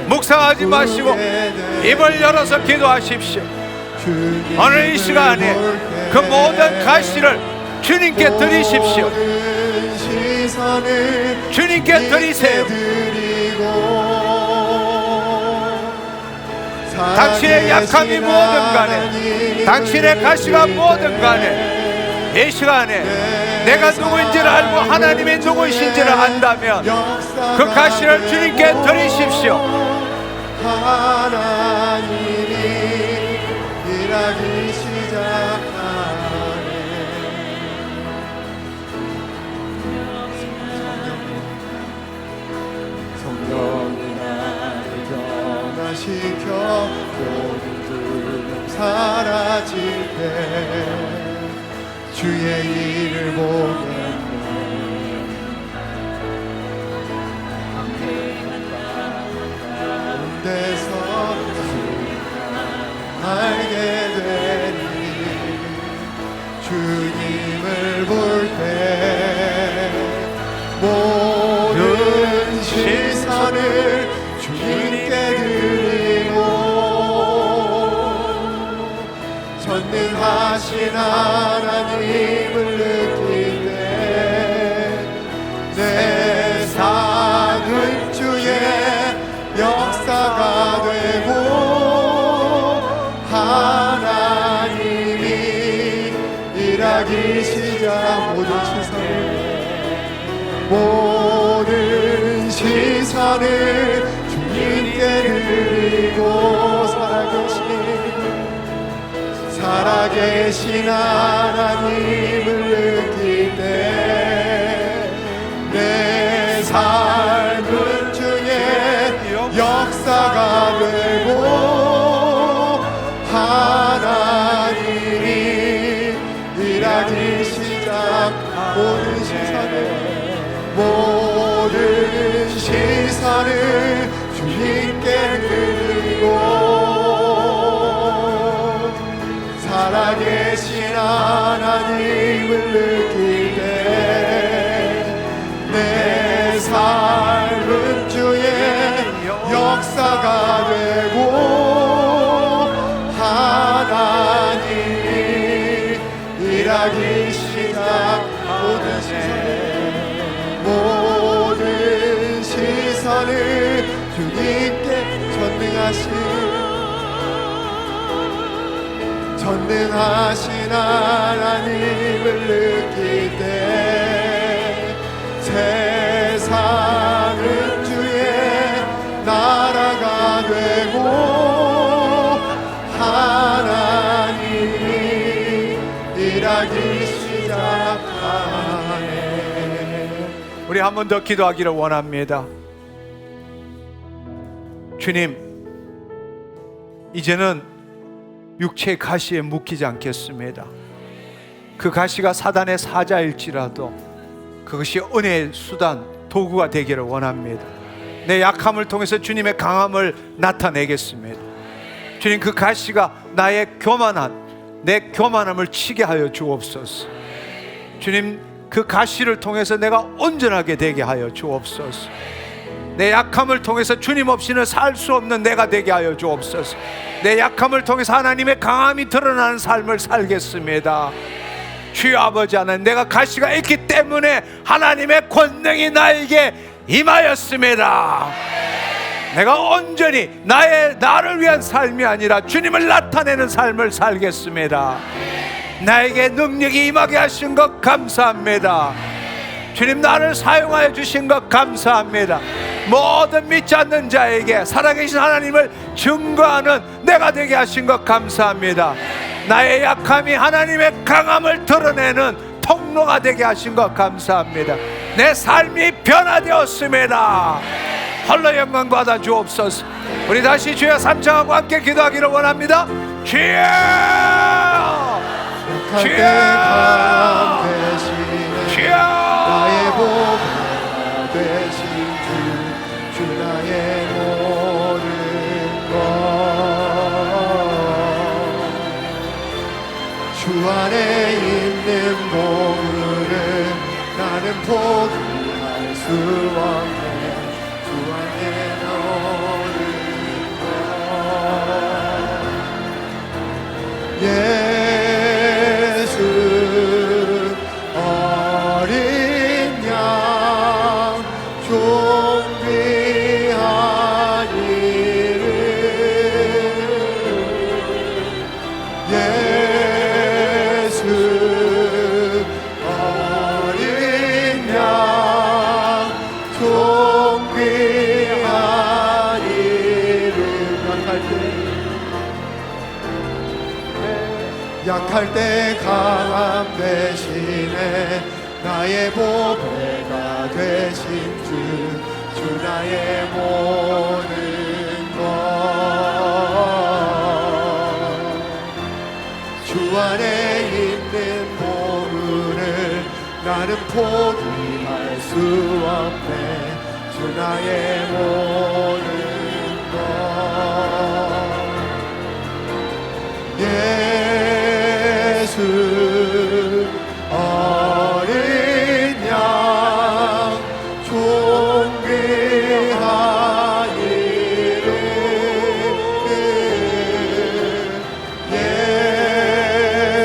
묵상하지 마시고 입을 열어서 기도하십시오. 오늘 이 시간에 그 모든 가시를 주님께 드리십시오. 주님께 드리세요. 당신의 약함이 뭐든 간에, 당신의 가시가 뭐든 간에, 이 시간에 내가 누구인지를 알고 하나님이 누구이신지를 안다면 그 가시를 주님께 드리십시오. 하나님이 일하기 시작하네. 지켜 모든 두려움 사라질 때 주의 일을 보겠네. 가운데서 알게 되니 주님을 볼 때 모든 시선을 주님께 드리고 전능하신 하나님을 느낄 때 내 삶은 주의 역사가 되고 하나님이 일하기 시작 모든 시선을 주님께 드리고 살아계신 하나님을 느낄 때 내 삶은 주의 역사가 되고 하나님이 일하기 시작 모든 시선을 주님께 드리고 살아계신 하나님을 느낄 때 내 삶은 주의 역사가 되고 하나님이 일하기 시작 모든 시선을 주님께 전능하신 하나님을 느낄 때 세상은 주의 나라가 되고 하나님이 일하기 시작하네. 우리 한 번 더 기도하기를 원합니다. 주님, 이제는 육체의 가시에 묶이지 않겠습니다. 그 가시가 사단의 사자일지라도 그것이 은혜의 수단, 도구가 되기를 원합니다. 내 약함을 통해서 주님의 강함을 나타내겠습니다. 주님, 그 가시가 나의 내 교만함을 치게 하여 주옵소서. 주님, 그 가시를 통해서 내가 온전하게 되게 하여 주옵소서. 내 약함을 통해서 주님 없이는 살 수 없는 내가 되게 하여 주옵소서. 내 약함을 통해서 하나님의 강함이 드러나는 삶을 살겠습니다. 주여 아버지 하나님, 내가 가시가 있기 때문에 하나님의 권능이 나에게 임하였습니다. 내가 온전히 나를 위한 삶이 아니라 주님을 나타내는 삶을 살겠습니다. 나에게 능력이 임하게 하신 것 감사합니다. 주님, 나를 사용하여 주신 것 감사합니다. 모든 믿지 않는 자에게 살아계신 하나님을 증거하는 내가 되게 하신 것 감사합니다. 나의 약함이 하나님의 강함을 드러내는 통로가 되게 하신 것 감사합니다. 내 삶이 변화되었습니다. 홀로 영광 받아 주옵소서. 우리 다시 주여 삼창하고 함께 기도하기를 원합니다. 주여, 주여, 주여. 나의 보배가 되신 주 나의 모든 것 주 안에 있는 보물을 나는 포기할 수 없네. 주 안에 모든 것 예수 어린 양 존귀한 이름 예수 어린 양 존귀한 이름 약할 때 강함 대신에 나의 보배가 되신 주 나의 모든 것 안에 있는 보물을 나는 포기할 수 없네. 주 나의 모든 것. 예수 어린 양 존귀하기를.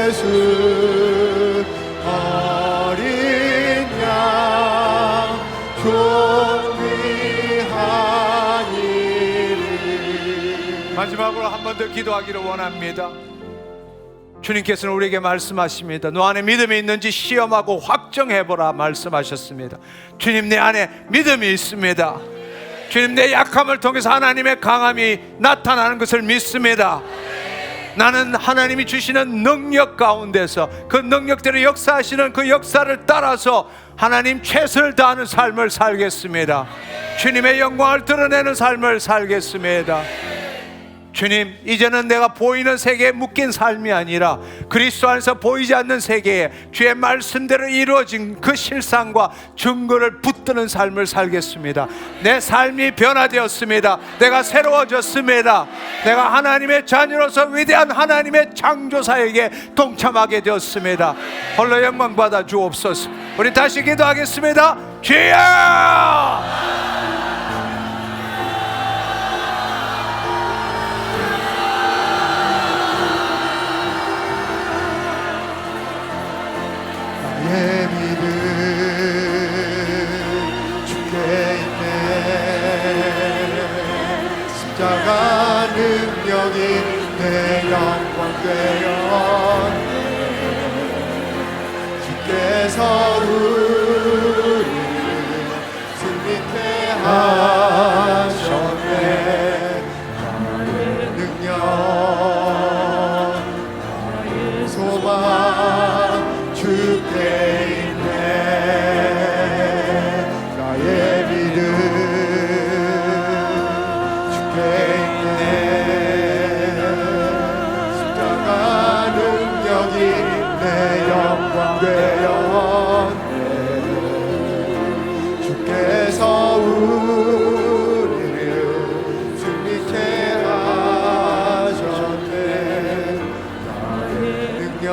예수 어린 양 존귀하기를. 마지막으로 한 번 더 기도하기를 원합니다. 주님께서는 우리에게 말씀하십니다. 너 안에 믿음이 있는지 시험하고 확정해보라 말씀하셨습니다. 주님, 내 안에 믿음이 있습니다. 주님, 내 약함을 통해서 하나님의 강함이 나타나는 것을 믿습니다. 나는 하나님이 주시는 능력 가운데서 그 능력대로 역사하시는 그 역사를 따라서 하나님 최선을 다하는 삶을 살겠습니다. 주님의 영광을 드러내는 삶을 살겠습니다. 주님, 이제는 내가 보이는 세계에 묶인 삶이 아니라 그리스도 안에서 보이지 않는 세계에 주의 말씀대로 이루어진 그 실상과 증거를 붙드는 삶을 살겠습니다. 내 삶이 변화되었습니다. 내가 새로워졌습니다. 내가 하나님의 자녀로서 위대한 하나님의 창조사에게 동참하게 되었습니다. 홀로 영광 받아 주옵소서. 우리 다시 기도하겠습니다. 주여! 나의 믿음 주께 있네. 십자가 능력이 내 영광 되었네. 주께서 우리를 승리케 하셨네. 나의 능력 나의 소망 주께 있네. 나의 믿음 주께 있네. 십자가 능력이 내 영광 되었네. 주께서 우리를 승리케 하셨네. 나의 능력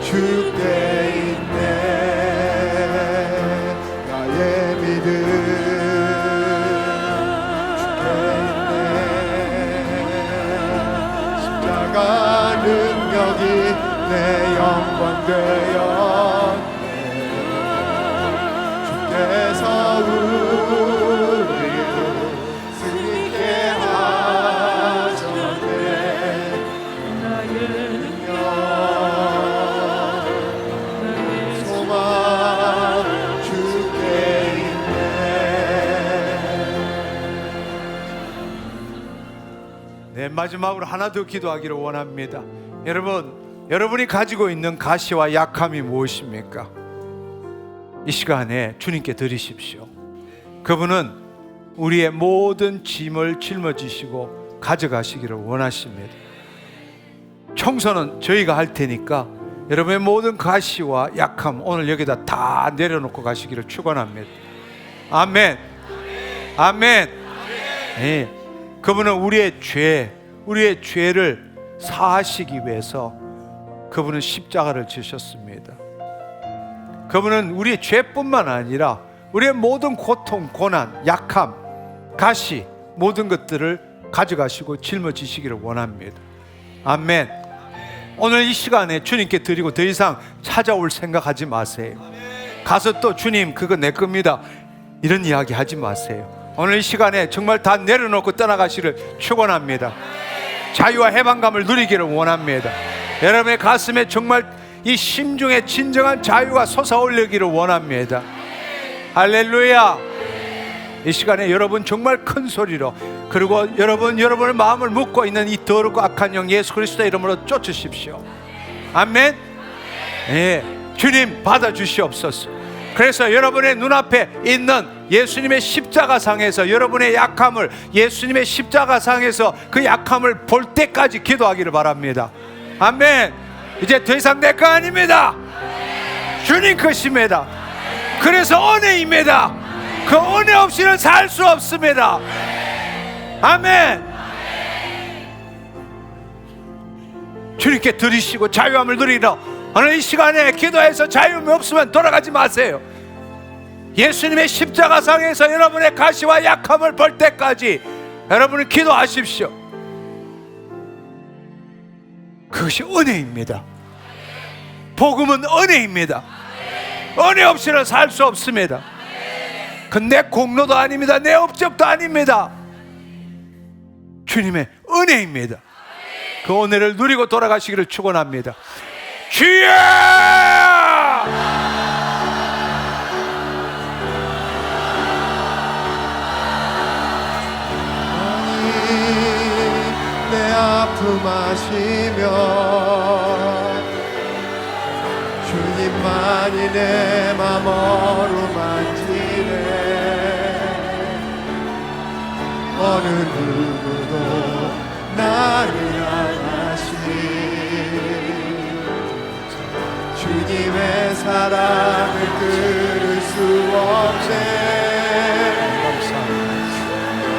주께 있네. 나의 믿음 주께 있네. 십자가 능력이 내 영광 되었네. 주께서 우리를 승리케 하셨네. 나의 능력 주께 있네. 네, 마지막으로 하나 더 기도하기를 원합니다. 여러분이 가지고 있는 가시와 약함이 무엇입니까? 이 시간에 주님께 드리십시오. 그분은 우리의 모든 짐을 짊어지시고 가져가시기를 원하십니다. 청소는 저희가 할 테니까 여러분의 모든 가시와 약함 오늘 여기다 다 내려놓고 가시기를 축원합니다. 아멘. 아멘. 네. 그분은 우리의 죄를 사하시기 위해서 그분은 십자가를 지셨습니다. 그분은 우리의 죄뿐만 아니라 우리의 모든 고통, 고난, 약함, 가시 모든 것들을 가져가시고 짊어지시기를 원합니다. 아멘. 오늘 이 시간에 주님께 드리고 더 이상 찾아올 생각하지 마세요. 가서 또 주님 그거 내 겁니다 이런 이야기 하지 마세요. 오늘 이 시간에 정말 다 내려놓고 떠나가시를 축원합니다. 자유와 해방감을 누리기를 원합니다. 여러분의 가슴에 정말 이 심중에 진정한 자유가 솟아오르기를 원합니다. 할렐루야. 이 시간에 여러분 정말 큰 소리로 그리고 여러분의 마음을 묻고 있는 이 더럽고 악한 영 예수 그리스도의 이름으로 쫓으십시오. 아멘. 네, 주님 받아주시옵소서. 그래서 여러분의 눈앞에 있는 예수님의 십자가상에서 여러분의 약함을, 예수님의 십자가상에서 그 약함을 볼 때까지 기도하기를 바랍니다. 아멘. 이제 더 이상 내 거 아닙니다. 주님 것입니다. 그래서 은혜입니다. 그 은혜 없이는 살 수 없습니다. 아멘. 주님께 드리시고 자유함을 누리러 오늘 이 시간에 기도해서 자유함이 없으면 돌아가지 마세요. 예수님의 십자가상에서 여러분의 가시와 약함을 볼 때까지 여러분은 기도하십시오. 그것이 은혜입니다. 복음은 은혜입니다. 은혜 없이는 살 수 없습니다. 그 내 공로도 아닙니다. 내 업적도 아닙니다. 주님의 은혜입니다. 그 은혜를 누리고 돌아가시기를 축원합니다. 주여! 내 아픔 아시며 주님만이 내 맘 어루만지네. 어느 누구도 나를 향하시 주님의 사랑을 끊을 수 없네.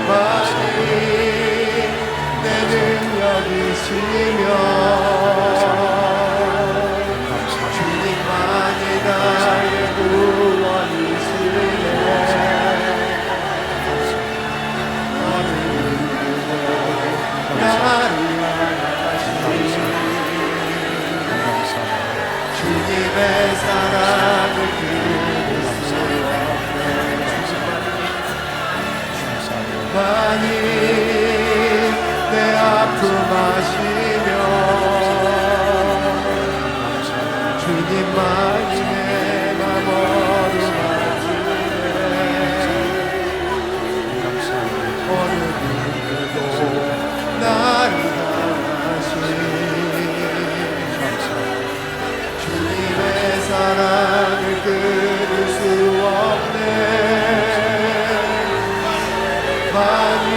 많이 내 능력이시며 주님만이 나의 구원이시네. 어느 누구도 나를 주님의 사랑을 끊을 수 없네. 많이 내 아픔 아시며 주님만이 내 맘 어루만지네. 어느 누구도 나를 향하시 주님의 사랑을 끊을 수 없네. 많이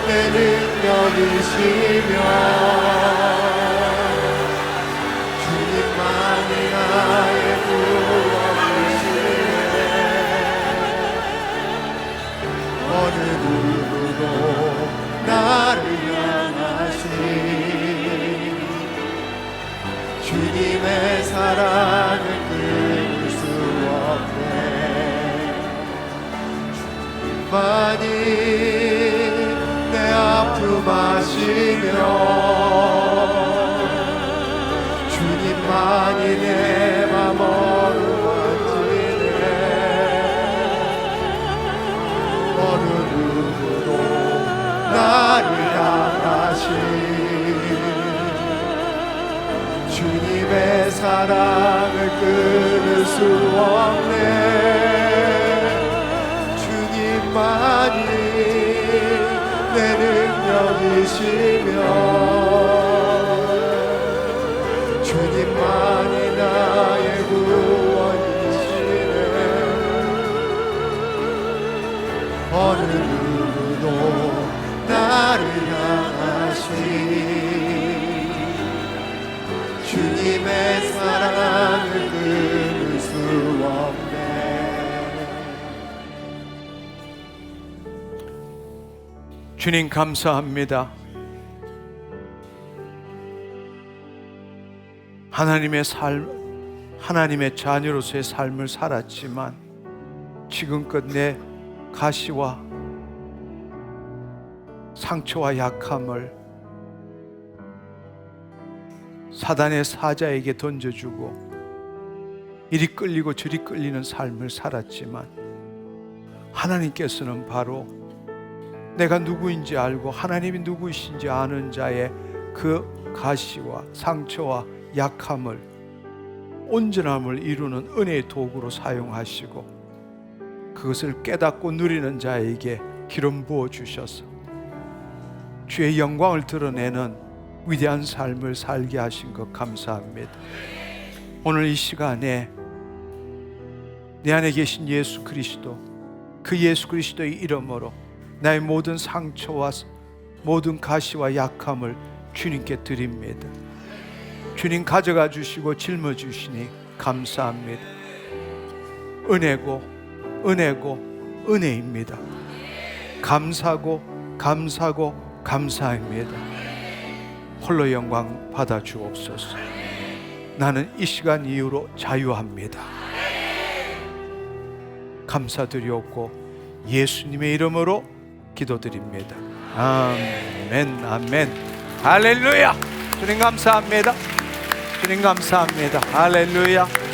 내 능력이시며 주님만이 나의 구원이시네. 어느 누구도 나를 향하시 주님의 사랑을 끊을 수 없네. 많이 내 아픔 아시며 주님만이 내 맘 어루만지네. 어느 누구도 나를 향하시 주님의 사랑을 끊을 수 없네. 주님만이 내 능력이시며 주님만이 나의 구원이시네. 어느 누구도 나를 향하시 주님의 사랑을 끊을 수 없네. 주님 감사합니다. 하나님의 하나님의 자녀로서의 삶을 살았지만 지금껏 내 가시와 상처와 약함을 사단의 사자에게 던져주고 이리 끌리고 저리 끌리는 삶을 살았지만 하나님께서는 바로 내가 누구인지 알고 하나님이 누구이신지 아는 자의 그 가시와 상처와 약함을 온전함을 이루는 은혜의 도구로 사용하시고 그것을 깨닫고 누리는 자에게 기름 부어 주셔서 주의 영광을 드러내는 위대한 삶을 살게 하신 것 감사합니다. 오늘 이 시간에 내 안에 계신 예수 그리스도, 그 예수 그리스도의 이름으로 나의 모든 상처와 모든 가시와 약함을 주님께 드립니다. 주님 가져가 주시고 짊어주시니 감사합니다. 은혜고 은혜입니다. 감사고 감사입니다. 홀로 영광 받아 주옵소서. 나는 이 시간 이후로 자유합니다. 감사드리옵고 예수님의 이름으로 기도드립니다. 아멘, 아멘. 할렐루야. 주님 감사합니다. 주님 감사합니다. 할렐루야.